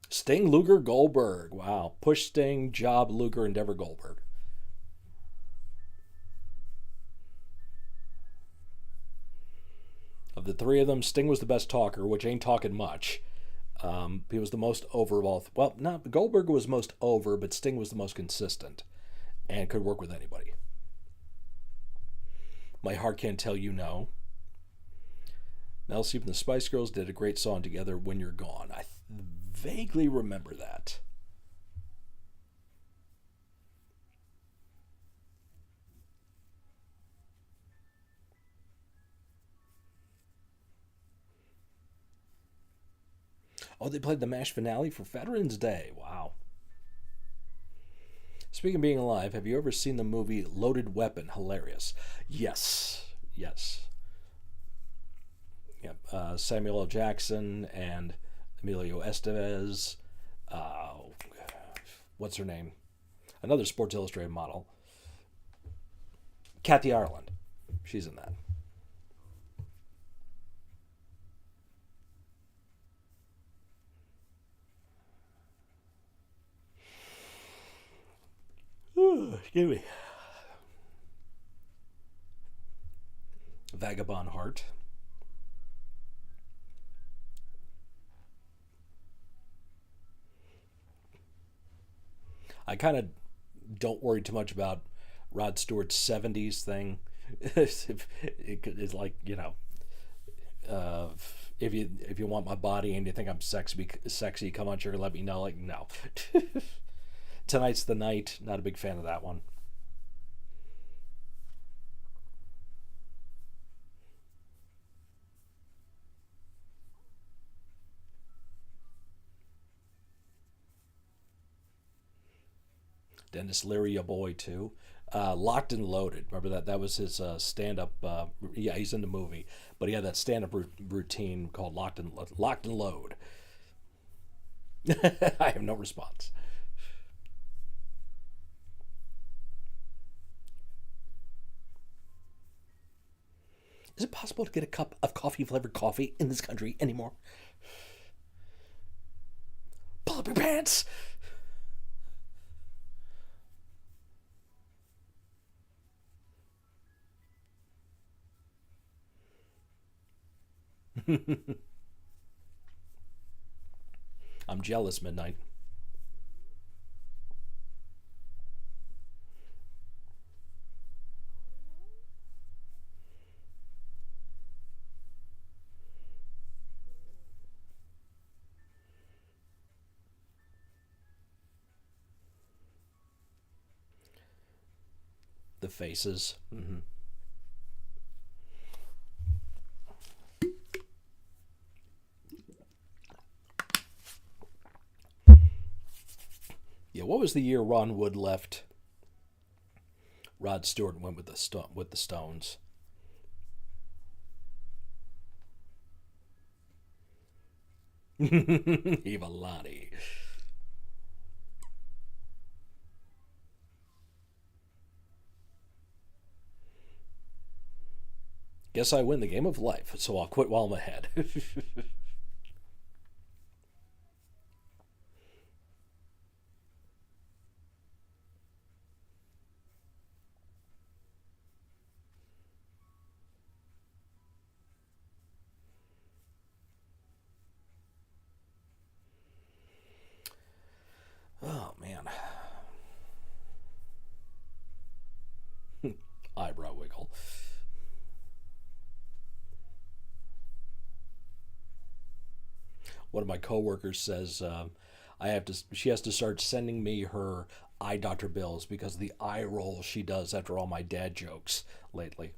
Sting, Luger, Goldberg. Wow. Push Sting, job Luger, endeavor Goldberg. Of the three of them, Sting was the best talker, which ain't talking much. He was the most over of all. Well, not Goldberg was most over, but Sting was the most consistent and could work with anybody. My Heart Can't Tell You No. Mel C and the Spice Girls did a great song together, When You're Gone. I vaguely remember that. Oh, they played the MASH finale for Veterans Day. Wow. Speaking of being alive, have you ever seen the movie Loaded Weapon? Hilarious. Yes. Yes. Yep. Samuel L. Jackson and Emilio Estevez. What's her name? Another Sports Illustrated model. Kathy Ireland. She's in that. Excuse me. Vagabond Heart. I kind of don't worry too much about Rod Stewart's '70s thing. It's like, uh, if you want my body and you think I'm sexy, come on, sugar, let me know. Like, no. Tonight's the Night. Not a big fan of that one. Dennis Leary, a boy too. Locked and Loaded. Remember that? That was his stand-up. Yeah, he's in the movie, but he had that stand-up routine called Locked and Load. I have no response. Is it possible to get a cup of coffee-flavored coffee in this country anymore? Pull up your pants! I'm jealous, Midnight. The faces. Mm-hmm. Yeah, what was the year Ron Wood left? Rod Stewart went with the Stones. Ivalani. Guess I win the game of life, so I'll quit while I'm ahead. Oh, man. Eyebrow wiggle. One of my coworkers says she has to start sending me her eye doctor bills because of the eye roll she does after all my dad jokes lately.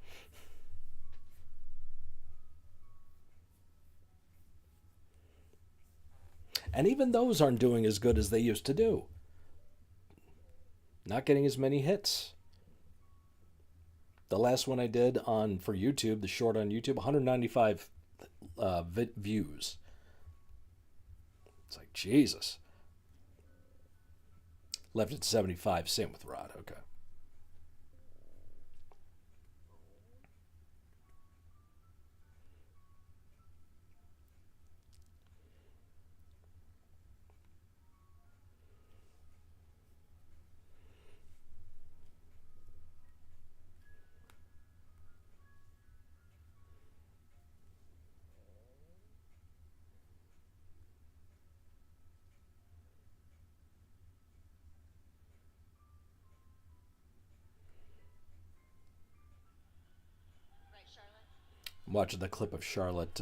And even those aren't doing as good as they used to do. Not getting as many hits. The last one I did on for YouTube, the short on YouTube, 195 views. It's like, Jesus. Left at 75, same with Rod. Okay. I'm watching the clip of Charlotte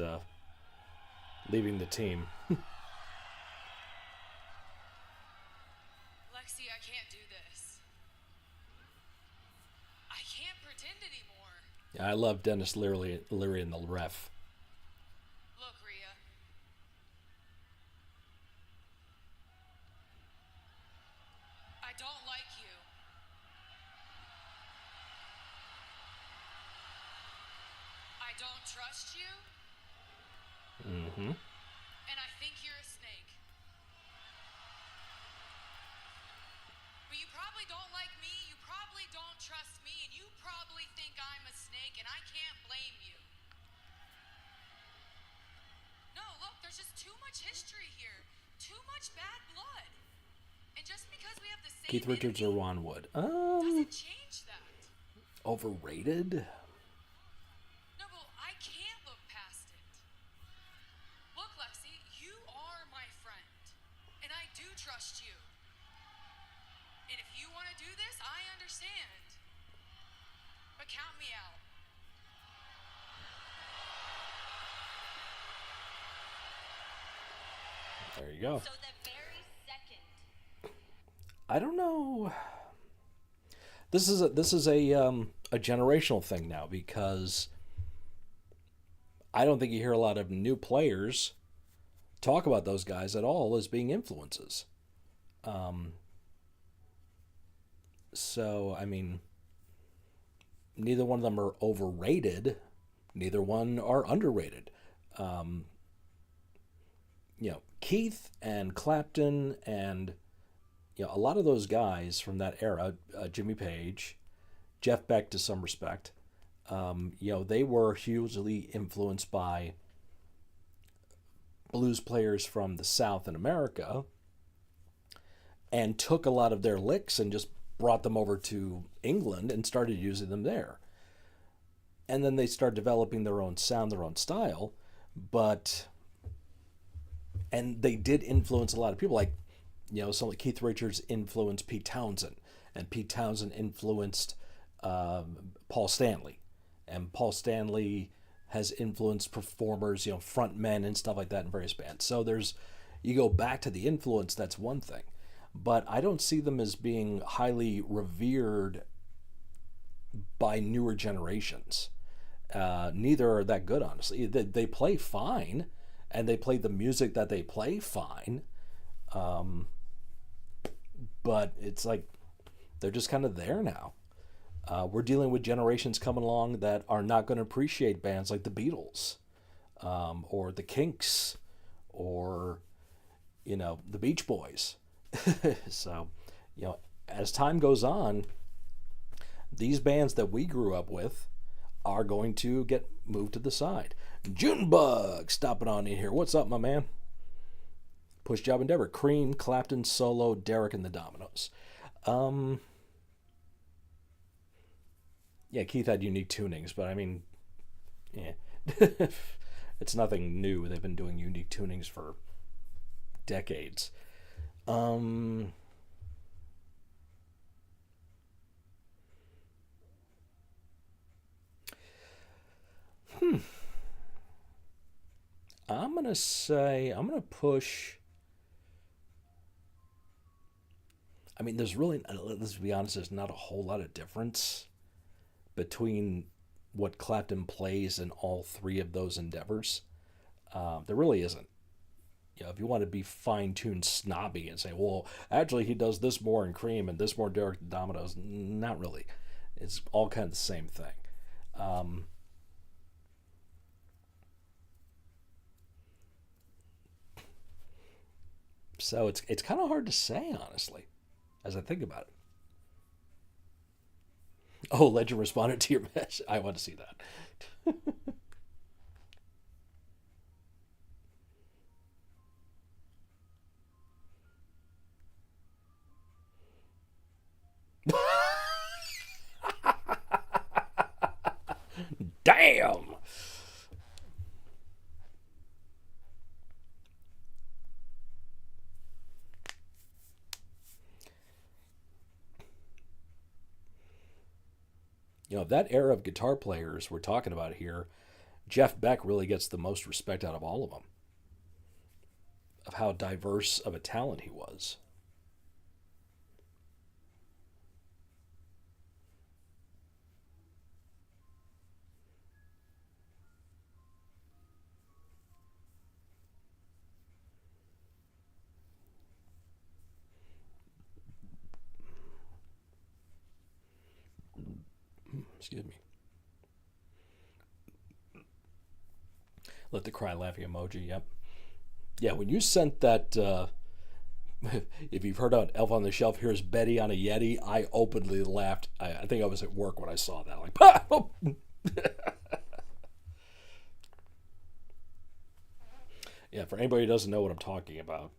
leaving the team. Lexi, I can't do this. I can't pretend anymore. Yeah, I love Dennis Leary in the ref. Look, Rhea. I don't like you. I don't trust you. Mm-hmm. And I think you're a snake. But you probably don't like me, you probably don't trust me, and you probably think I'm a snake, and I can't blame you. No, look, there's just too much history here. Too much bad blood. And just because we have the same Keith Richards or Ron Wood? doesn't change that. Overrated? No, but I can't look past it. Look, Lexi, you are my friend. And I do trust you. And if you want to do this, I understand. But count me out. There you go. So the very second. I don't know. This is a generational thing now because I don't think you hear a lot of new players talk about those guys at all as being influences. So, I mean, neither one of them are overrated. Neither one are underrated. Um, Keith and Clapton and a lot of those guys from that era, Jimmy Page, Jeff Beck to some respect, they were hugely influenced by blues players from the South in America and took a lot of their licks and just brought them over to England and started using them there. And then they started developing their own sound, their own style, and they did influence a lot of people. Like, so like Keith Richards influenced Pete Townsend, and Pete Townsend influenced Paul Stanley, and Paul Stanley has influenced performers, front men and stuff like that in various bands. So you go back to the influence, that's one thing. But I don't see them as being highly revered by newer generations. Neither are that good, honestly. They play fine, and they play the music that they play fine. But it's like they're just kind of there now. We're dealing with generations coming along that are not going to appreciate bands like the Beatles, or the Kinks, or the Beach Boys. So, as time goes on, these bands that we grew up with are going to get moved to the side. Junebug stopping on in here. What's up, my man? Push Job Endeavor. Cream, Clapton, Solo, Derek, and the Dominoes. Yeah, Keith had unique tunings, but I mean, yeah. It's nothing new. They've been doing unique tunings for decades. I'm going to push. I mean, let's be honest, there's not a whole lot of difference between what Clapton plays in all three of those endeavors. There really isn't. If you want to be fine-tuned snobby and say, well, actually he does this more in Cream and this more Derek the Dominoes, not really. It's all kind of the same thing. So it's kind of hard to say, honestly, as I think about it. Oh, Legend responded to your message. I want to see that. Damn! That era of guitar players we're talking about here, Jeff Beck really gets the most respect out of all of them, of how diverse of a talent he was. Excuse me. Let the cry laughing emoji, yep. Yeah, when you sent that, if you've heard about Elf on the Shelf, here's Betty on a Yeti, I openly laughed. I think I was at work when I saw that. Like, ah! Yeah, for anybody who doesn't know what I'm talking about.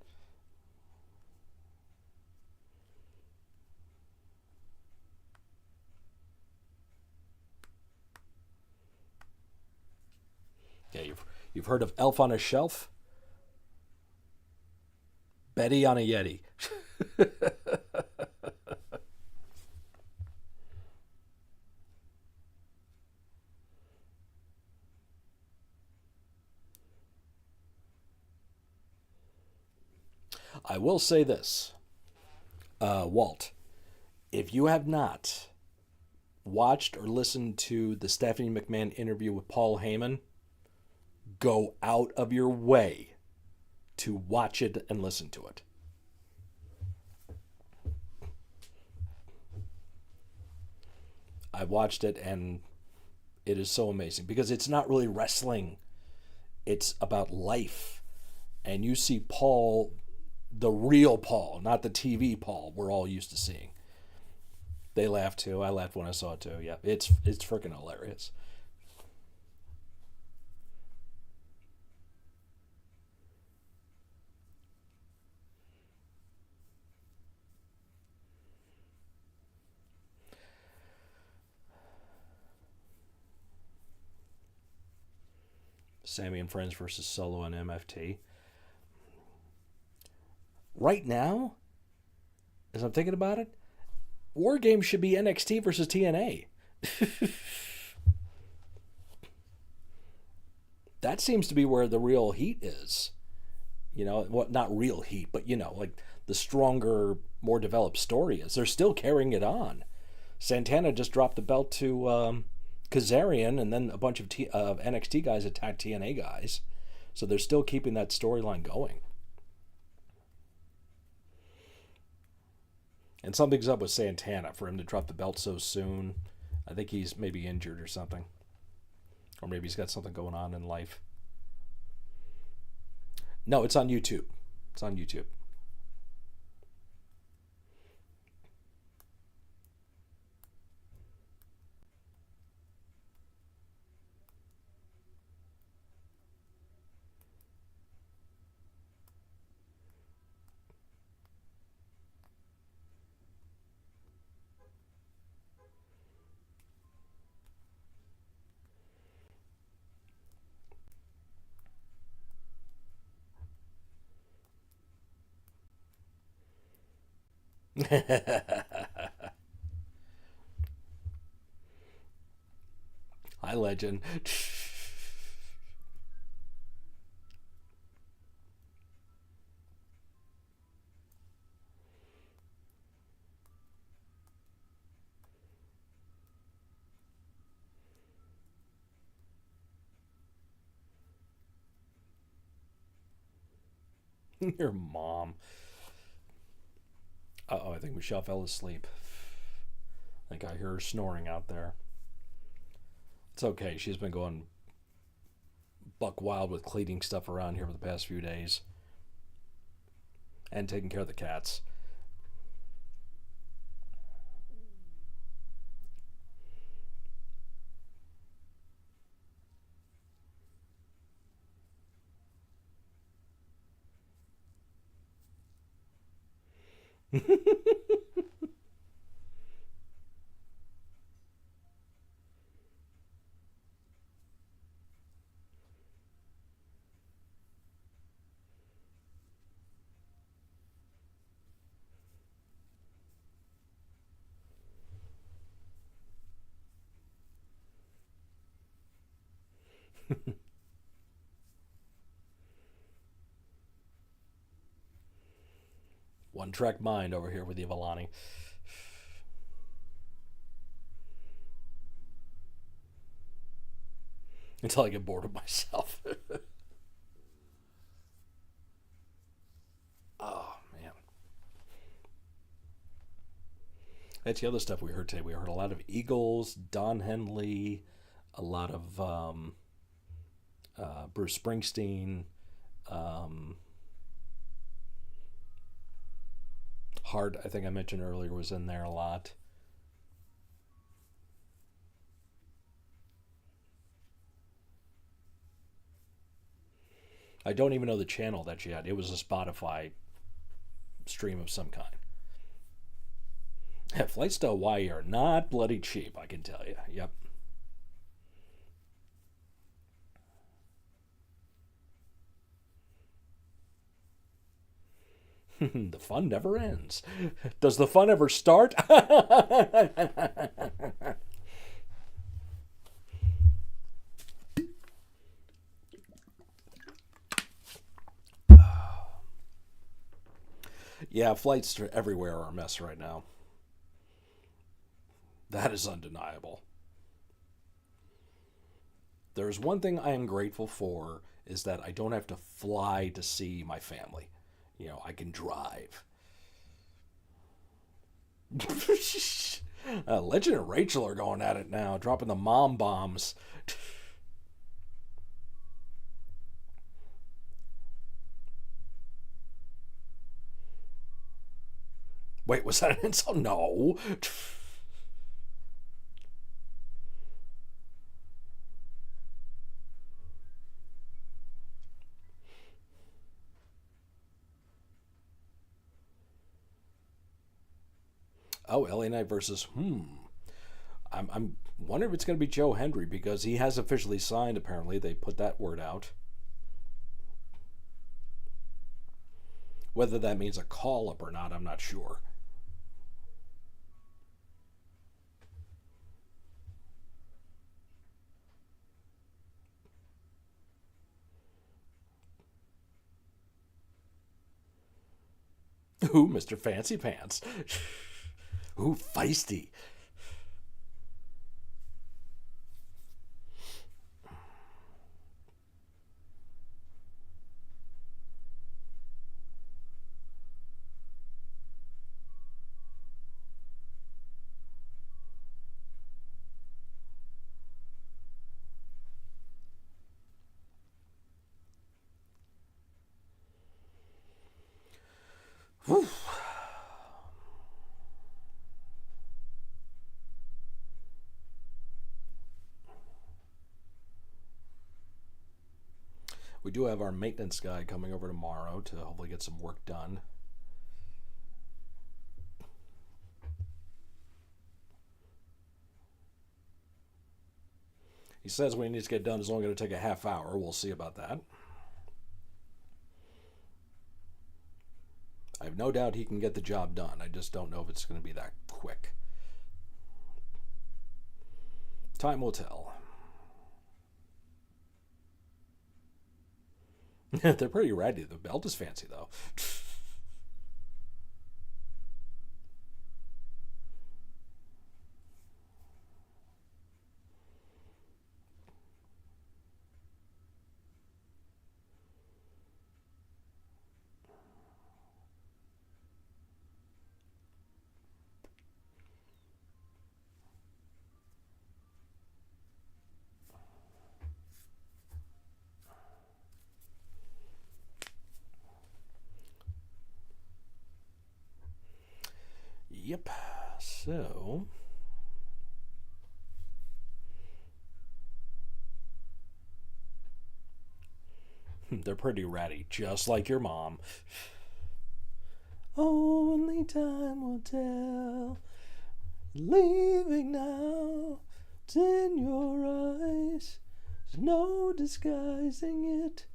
Yeah, you've heard of Elf on a Shelf? Betty on a Yeti. I will say this, Walt, if you have not watched or listened to the Stephanie McMahon interview with Paul Heyman, go out of your way to watch it and listen to it. I watched it, and it is so amazing because it's not really wrestling. It's about life. And you see Paul, the real Paul, not the TV Paul we're all used to seeing. They laughed too. I laughed when I saw it too. Yeah, it's freaking hilarious. Sammy and Friends versus Solo and MFT. Right now, as I'm thinking about it, War Games should be NXT versus TNA. That seems to be where the real heat is. You know, what, not real heat, but like the stronger, more developed story is. They're still carrying it on. Santana just dropped the belt to Kazarian, and then a bunch of NXT guys attacked TNA guys. So they're still keeping that storyline going. And something's up with Santana for him to drop the belt so soon. I think he's maybe injured or something. Or maybe he's got something going on in life. No, it's on YouTube. It's on YouTube. Hi, legend. Your mom. Uh-oh, I think Michelle fell asleep. I think I hear her snoring out there. It's okay. She's been going buck wild with cleaning stuff around here for the past few days. And taking care of the cats. One track mind over here with Ivalani. Until I get bored of myself. Oh, man. That's the other stuff we heard today. We heard a lot of Eagles, Don Henley, a lot of Bruce Springsteen, Hart, I think I mentioned earlier, was in there a lot. I don't even know the channel that she had. It was a Spotify stream of some kind. Flights to Hawaii are not bloody cheap, I can tell you. Yep. The fun never ends. Does the fun ever start? Yeah, flights to everywhere are a mess right now. That is undeniable. There's one thing I am grateful for is that I don't have to fly to see my family. I can drive. Legend and Rachel are going at it now, dropping the mom bombs. Wait, was that an insult? No. Oh, LA Knight versus I'm wondering if it's going to be Joe Hendry because he has officially signed. Apparently, they put that word out. Whether that means a call up or not, I'm not sure. Ooh, Mr. Fancy Pants. Ooh, feisty. Whew. We do have our maintenance guy coming over tomorrow to hopefully get some work done. He says when he needs to get done, it's only going to take a half hour. We'll see about that. I have no doubt he can get the job done. I just don't know if it's going to be that quick. Time will tell. They're pretty ready. The belt is fancy, though. Yep. So... they're pretty ratty, just like your mom. Only time will tell. Leaving now, it's in your eyes. There's no disguising it.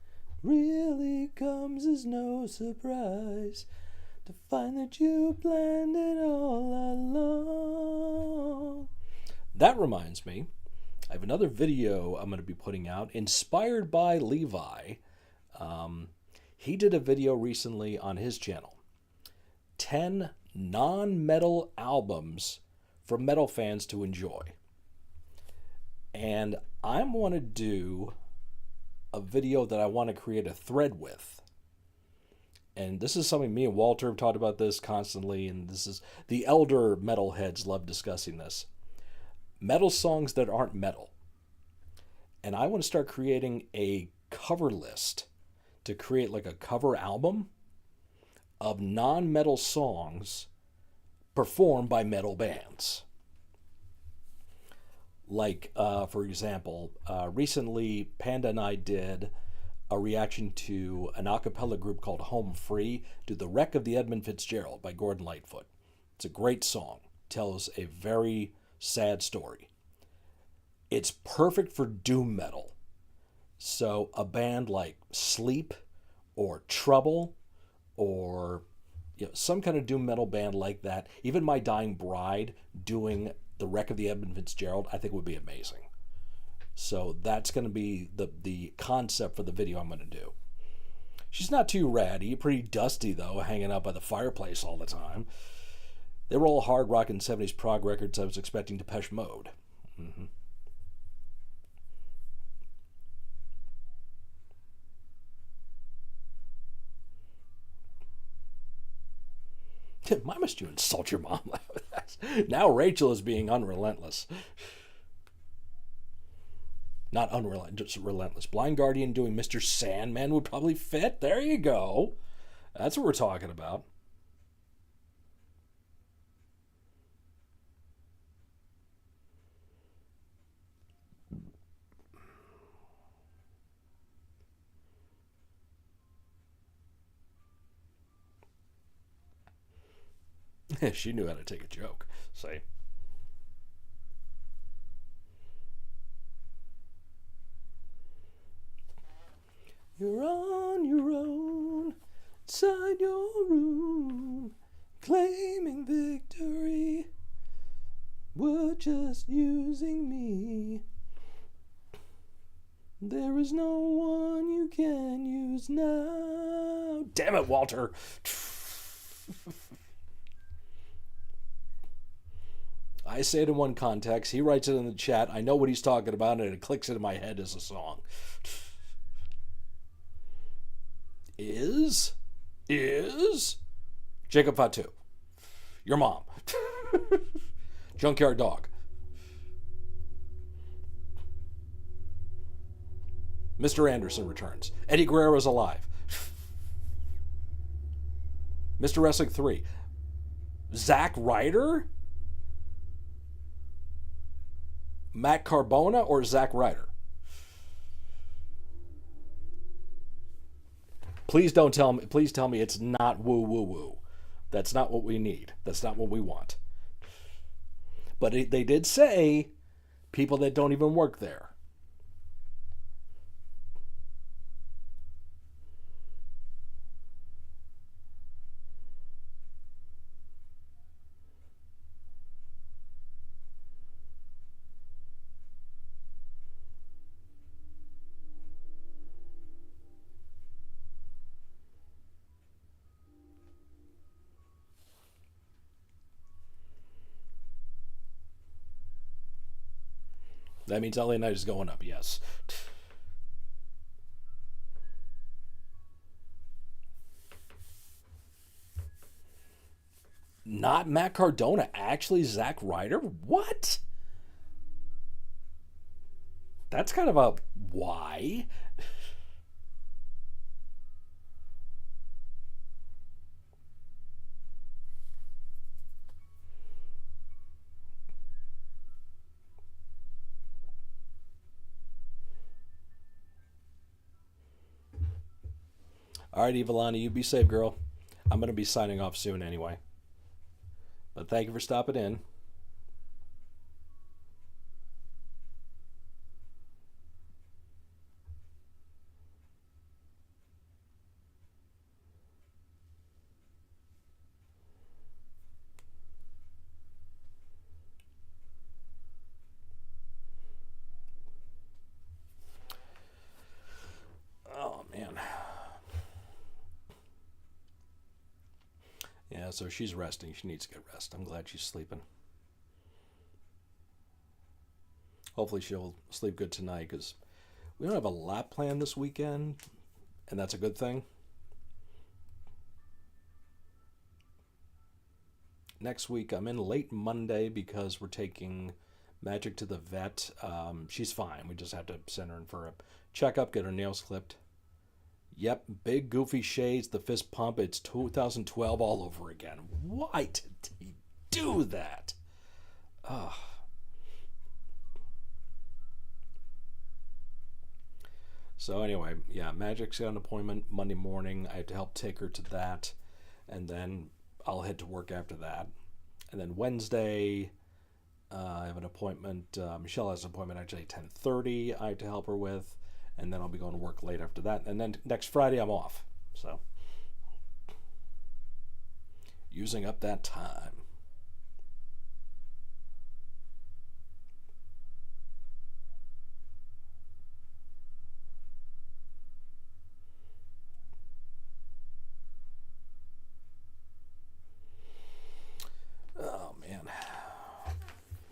Really comes as no surprise to find that you planned it all along. That reminds me, I have another video I'm going to be putting out inspired by Levi. He did a video recently on his channel. 10 non-metal albums for metal fans to enjoy. And I want to do a video that I want to create a thread with. And this is something me and Walter have talked about this constantly, and this is the elder metalheads love discussing this. Metal songs that aren't metal. And I want to start creating a cover list to create like a cover album of non-metal songs performed by metal bands. Like, for example, recently Panda and I did a reaction to an a cappella group called Home Free to The Wreck of the Edmund Fitzgerald by Gordon Lightfoot. It's a great song. Tells a very sad story. It's perfect for doom metal. So a band like Sleep or Trouble or some kind of doom metal band like that, even My Dying Bride doing The Wreck of the Edmund Fitzgerald, I think would be amazing. So that's going to be the concept for the video I'm going to do. She's not too ratty, pretty dusty though, hanging out by the fireplace all the time. They were all hard rock and 70s prog records I was expecting Depeche Mode. Mm-hmm. Why must you insult your mom like that? Now Rachel is being unrelentless. Not unrelentless, just relentless. Blind Guardian doing Mr. Sandman would probably fit. There you go. That's what we're talking about. She knew how to take a joke. Say. You're on your own, inside your room, claiming victory. We're just using me. There is no one you can use now. Damn it, Walter. I say it in one context. He writes it in the chat. I know what he's talking about, and it clicks into my head as a song. Is Jacob Fatu, your mom. Junkyard Dog. Mr. Anderson returns. Eddie Guerrero's alive. Mr. Wrestling 3. Zack Ryder? Matt Carbona or Zack Ryder? Please don't tell me. Please tell me it's not woo woo woo. That's not what we need. That's not what we want. But they did say people that don't even work there. That means LA Knight is going up, yes. Not Matt Cardona, actually Zack Ryder? What? That's kind of a why? All right, Evelani, you be safe, girl. I'm going to be signing off soon anyway. But thank you for stopping in. Oh, man. Yeah, so she's resting. She needs to get rest. I'm glad she's sleeping. Hopefully she'll sleep good tonight because we don't have a lot planned this weekend, and that's a good thing. Next week, I'm in late Monday because we're taking Magic to the vet. She's fine. We just have to send her in for a checkup, get her nails clipped. Yep, big goofy shades, the fist pump. It's 2012 all over again. Why did he do that? Ugh. So anyway, yeah, Magic's got an appointment Monday morning. I have to help take her to that, and then I'll head to work after that. And then Wednesday, I have an appointment. Michelle has an appointment actually at 10:30 I have to help her with. And then I'll be going to work late after that. And then next Friday, I'm off. So, using up that time. Oh, man.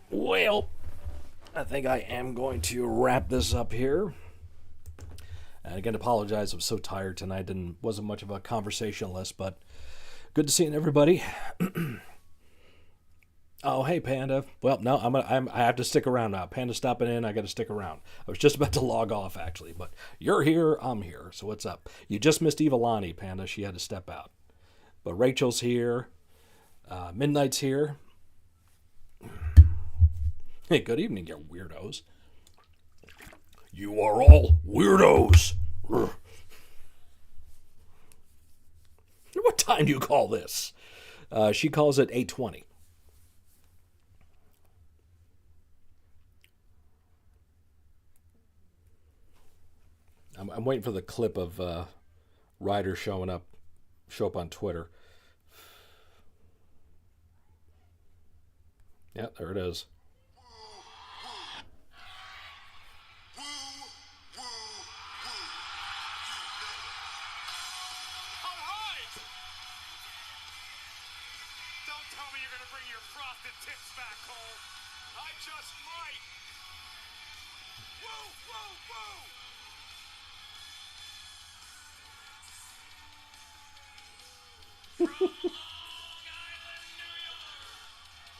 Well, I think I am going to wrap this up here. And again, apologize. I was so tired tonight and wasn't much of a conversationalist, but good to see everybody. Oh, hey, Panda. Well, no, I have to stick around now. Panda's stopping in. I got to stick around. I was just about to log off, actually, but you're here. I'm here. So what's up? You just missed Evalani, Panda. She had to step out. But Rachel's here. Midnight's here. Hey, good evening, you weirdos. You are all weirdos. What time do you call this? She calls it 8:20. I'm waiting for the clip of Ryder show up on Twitter. Yeah, there it is. All right! Don't tell me you're gonna bring your frosted tips back, Cole. I just might. Woo, woo, woo! From Long Island, New York,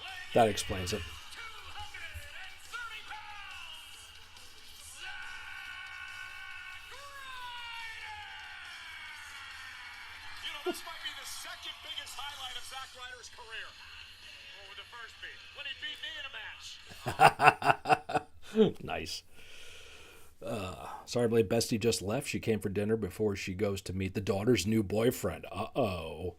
weighing That explains it. 230 pounds, Zack Ryder! You know, this might be the second biggest highlight of Zack Ryder's career. What would the first be? When he beat me in a match. Nice. Sorry, Blade Bestie just left. She came for dinner before she goes to meet the daughter's new boyfriend. Uh-oh.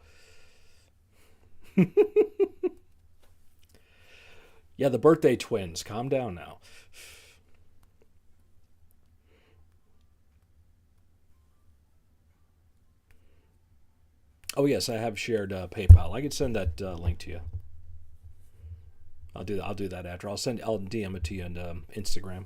Yeah, the birthday twins. Calm down now. Oh yes, I have shared PayPal. I could send that link to you. I'll do that. I'll do that after. I'll DM it to you on Instagram.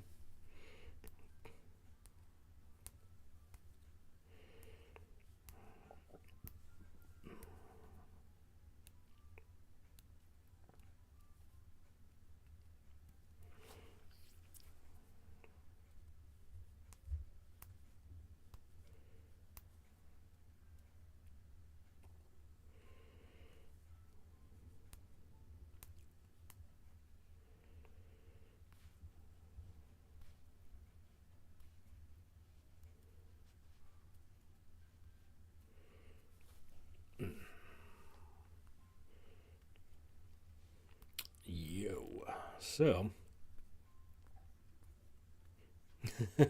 Yo. So,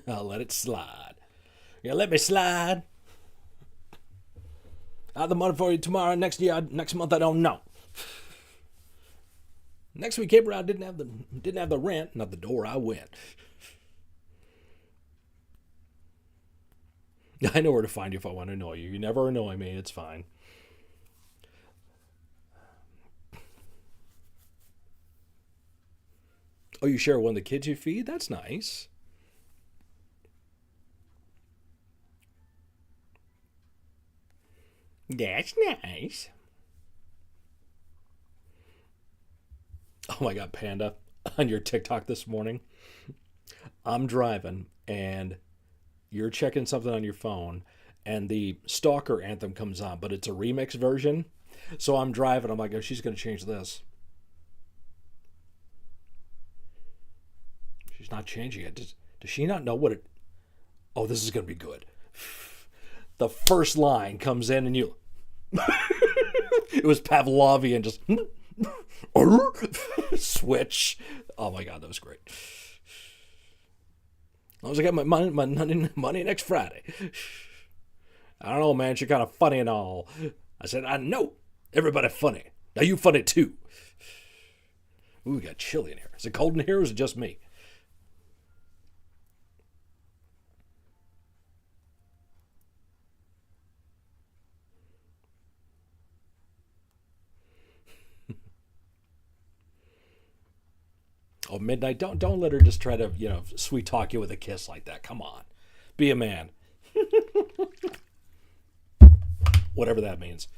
I'll let it slide. Yeah, let me slide. I'll have the money for you tomorrow. Next month, I don't know. Next week, April, I didn't have the rent. Not the door. I went. I know where to find you if I want to annoy you. You never annoy me. It's fine. Oh, you share one of the kids you feed? That's nice. That's nice. Oh my God, Panda, on your TikTok this morning, I'm driving and you're checking something on your phone and the Stalker anthem comes on, but it's a remix version. So I'm driving. I'm like, oh, she's going to change this. She's not changing it. Does she not know what it... Oh, this is going to be good. The first line comes in and you... It was Pavlovian, just... Switch. Oh my God, that was great. As long as I got my money next Friday. I don't know, man. You're kind of funny and all. I said, I know. Everybody funny. Now you funny too. Ooh, we got chilly in here. Is it cold in here or is it just me? Oh, Midnight, don't let her just try to, sweet talk you with a kiss like that. Come on. Be a man. Whatever that means.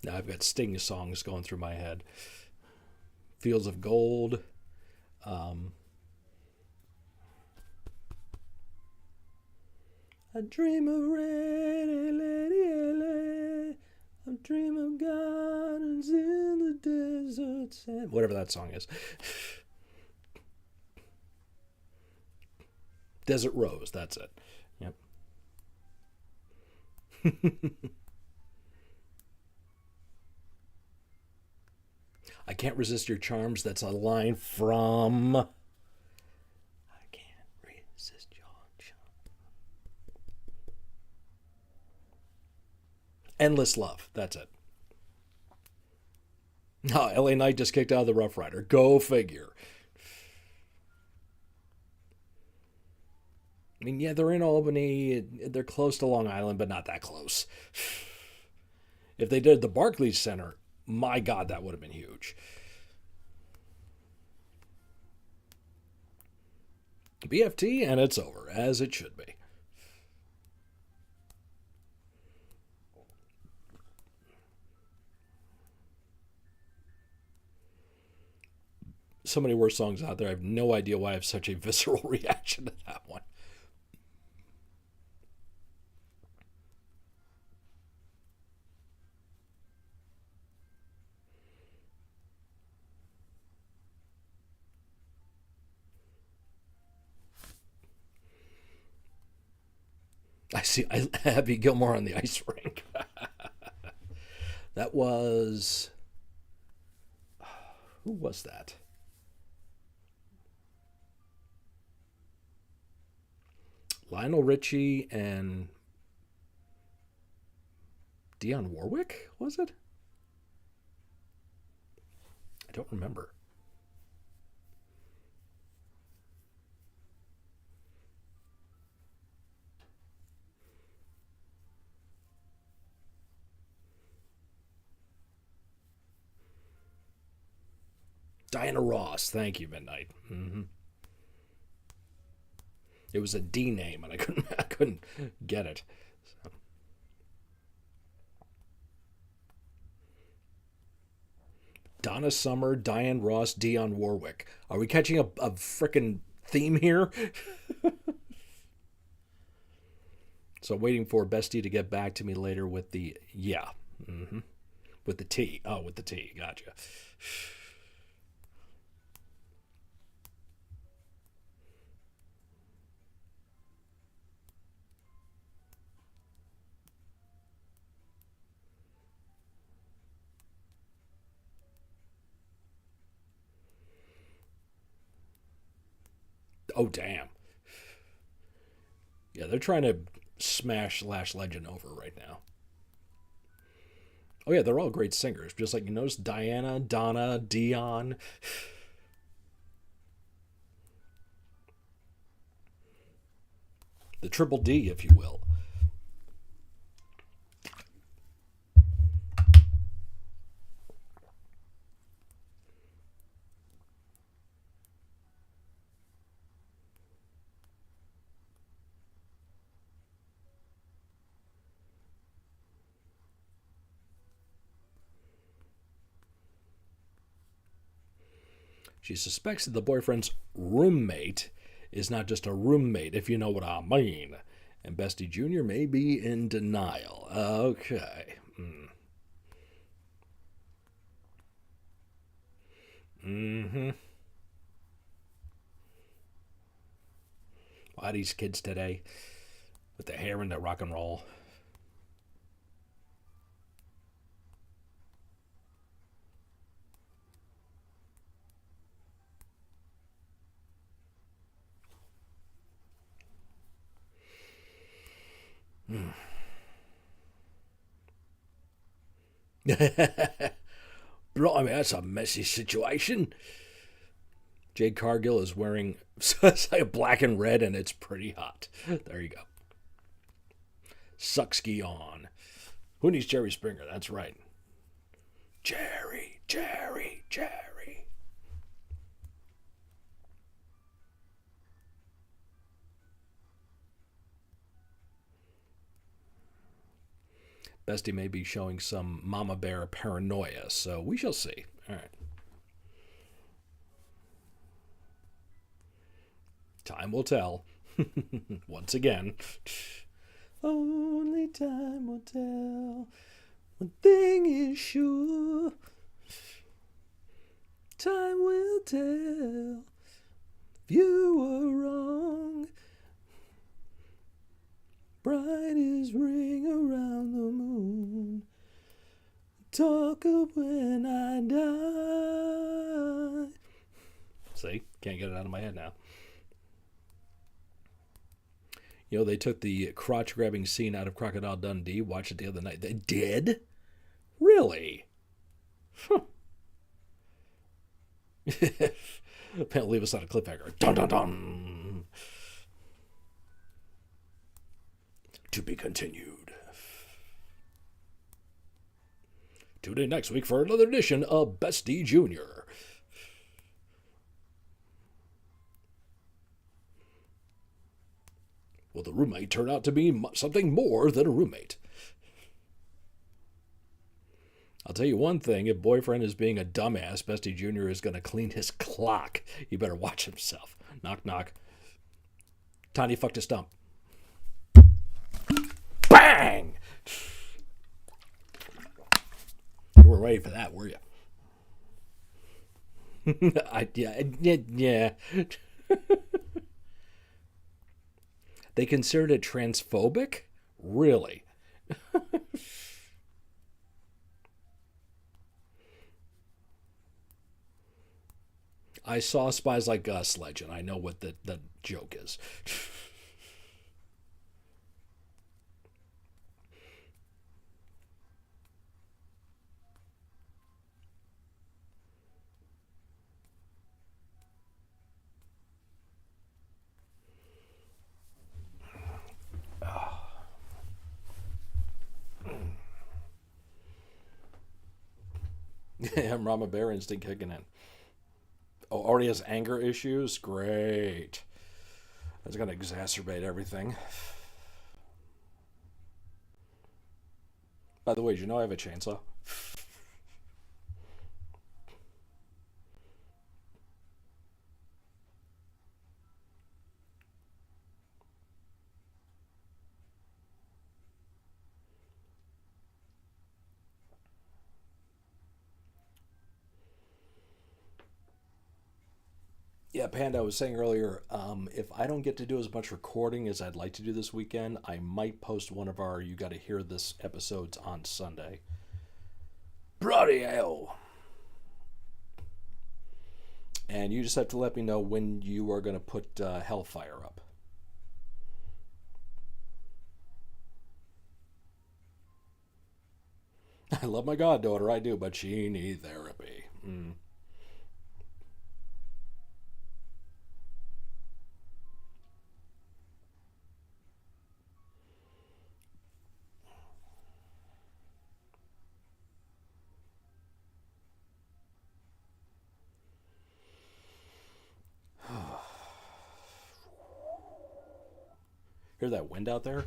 Now I've got Sting songs going through my head. Fields of Gold. I dream of red LA. I dream of gardens in the desert sand. Whatever that song is. Desert Rose, that's it. Yep. I can't resist your charms. That's a line from I can't resist your charms. Endless Love. That's it. Oh, LA Knight just kicked out of the Rough Rider. Go figure. I mean, yeah, they're in Albany. They're close to Long Island, but not that close. If they did the Barclays Center, my God, that would have been huge. BFT, and it's over, as it should be. So many worse songs out there. I have no idea why I have such a visceral reaction to that one. I see Happy Gilmore on the ice rink. That was... Who was that? Lionel Richie and Dionne Warwick, was it? I don't remember. Diana Ross, thank you, Midnight. Mm-hmm. It was a D name, and I couldn't get it. So. Donna Summer, Diane Ross, Dionne Warwick. Are we catching a frickin' theme here? So waiting for Bestie to get back to me later with the yeah, with the T. Oh, with the T. Gotcha. Oh, damn. Yeah, they're trying to smash Lash Legend over right now. Oh, yeah, they're all great singers. Just like you notice Diana, Donna, Dion. The triple D, if you will. She suspects that the boyfriend's roommate is not just a roommate, if you know what I mean. And Bestie Jr. may be in denial. Okay. Why these kids today with the hair and the rock and roll? Blimey, that's a messy situation. Jade Cargill is wearing it's like black and red, and it's pretty hot. There you go. Suck-ski on. Who needs Jerry Springer? That's right. Jerry, Jerry, Jerry. Bestie may be showing some mama bear paranoia, so we shall see. All right. Time will tell. Once again. Only time will tell. One thing is sure. Time will tell. If you were wrong. Brightest ring around the moon. Talk of when I die. See? Can't get it out of my head now. You know, they took the crotch-grabbing scene out of Crocodile Dundee. Watched it the other night. They did? Really? Huh. Can't leave us on a cliffhanger. Dun dun dun. To be continued. Tune in next week for another edition of Bestie Jr. Will the roommate turn out to be something more than a roommate? I'll tell you one thing, if boyfriend is being a dumbass, Bestie Jr. is going to clean his clock. You better watch himself. Knock, knock. Tiny fucked a stump. Bang! You weren't ready for that, were you? Yeah. They considered it transphobic? Really? I saw Spies Like Us Legend. I know what the joke is. Yeah, Mama Bear instinct kicking in. Oh, already has anger issues? Great. That's going to exacerbate everything. By the way, did you know I have a chainsaw? Yeah, Panda, I was saying earlier, if I don't get to do as much recording as I'd like to do this weekend, I might post one of our You Gotta Hear This episodes on Sunday. Bloody hell! And you just have to let me know when you are going to put Hellfire up. I love my goddaughter, I do, but she needs therapy. Hear that wind out there?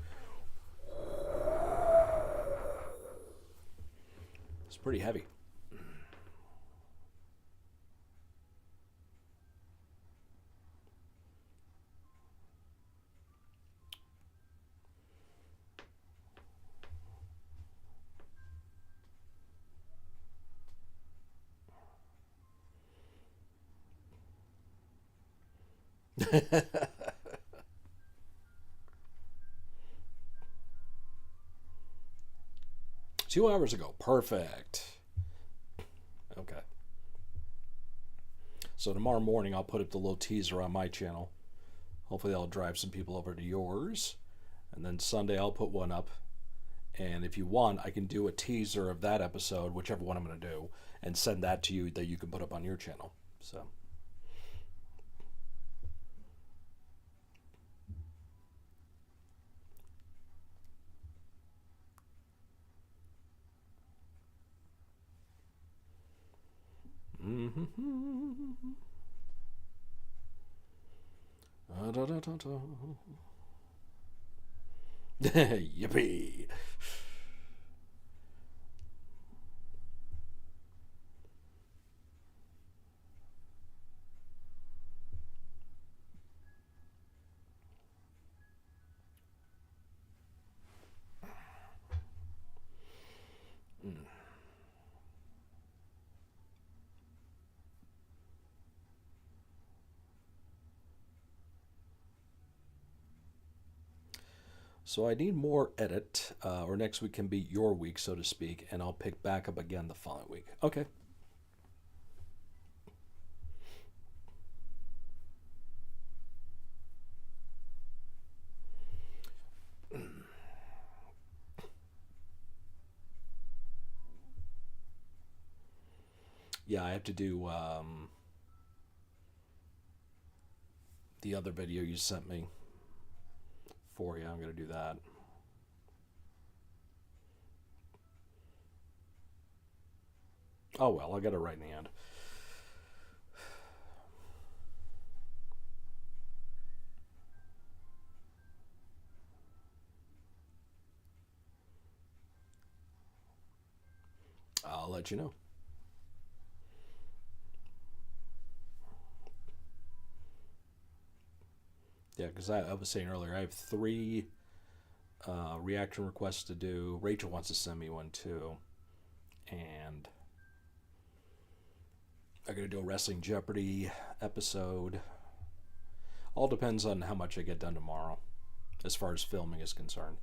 It's pretty heavy. Two hours ago. Perfect. Okay. So tomorrow morning I'll put up the little teaser on my channel. Hopefully that'll drive some people over to yours. And then Sunday I'll put one up. And if you want, I can do a teaser of that episode, whichever one I'm going to do, and send that to you that you can put up on your channel. So. Yippee. So I need more edit, or next week can be your week, so to speak, and I'll pick back up again the following week. Okay. Yeah, I have to do the other video you sent me for you. I'm going to do that. Oh, well, I got it right in the end. I'll let you know. Yeah, because I was saying earlier, I have 3 reaction requests to do. Rachel wants to send me one too. And I'm going to do a Wrestling Jeopardy episode. All depends on how much I get done tomorrow, as far as filming is concerned.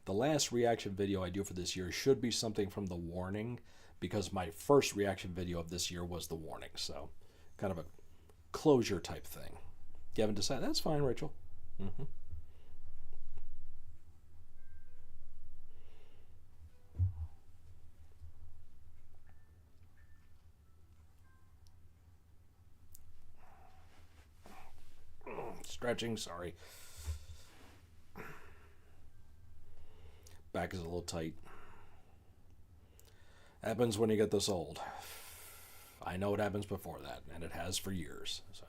The last reaction video I do for this year should be something from The Warning, because my first reaction video of this year was The Warning. So, kind of a closure type thing. You haven't decided? That's fine, Rachel. Mm-hmm. Stretching, sorry. Back is a little tight. Happens when you get this old. I know it happens before that, and it has for years. So.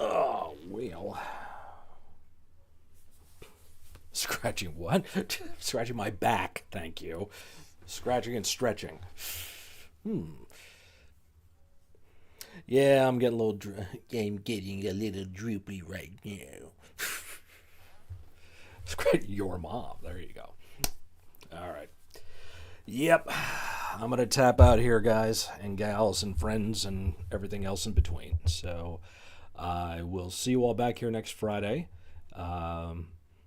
Oh, well. Scratching what? Scratching my back, thank you. Scratching and stretching. Yeah, I'm getting a little droopy right now. Scratch your mom. There you go. All right. Yep. I'm going to tap out here, guys and gals and friends and everything else in between. So I will see you all back here next Friday.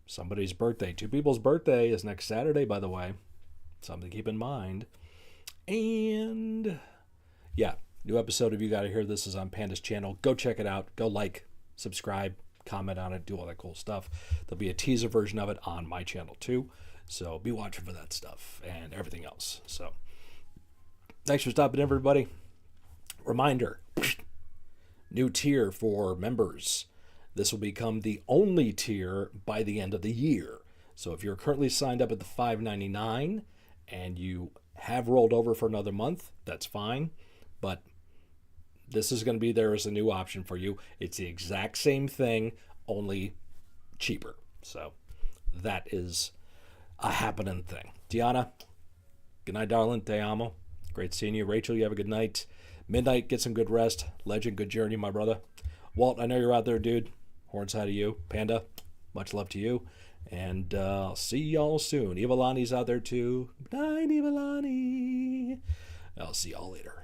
Somebody's birthday. 2 people's birthday is next Saturday, by the way. Something to keep in mind. And yeah, new episode of You Gotta Hear This is on Panda's channel. Go check it out. Go like, subscribe, comment on it, do all that cool stuff. There'll be a teaser version of it on my channel too. So be watching for that stuff and everything else. So thanks for stopping, everybody. Reminder, new tier for members. This will become the only tier by the end of the year. So if you're currently signed up at the $5.99 and you have rolled over for another month, that's fine. But this is going to be there as a new option for you. It's the exact same thing, only cheaper. So that is a happening thing. Deanna, good night, darling. Te amo. Great seeing you. Rachel, you have a good night. Midnight, get some good rest. Legend, good journey, my brother. Walt, I know you're out there, dude. Horns high to you. Panda, much love to you. And I'll see y'all soon. Ivalani's out there too. Good night, Ivalani. I'll see y'all later.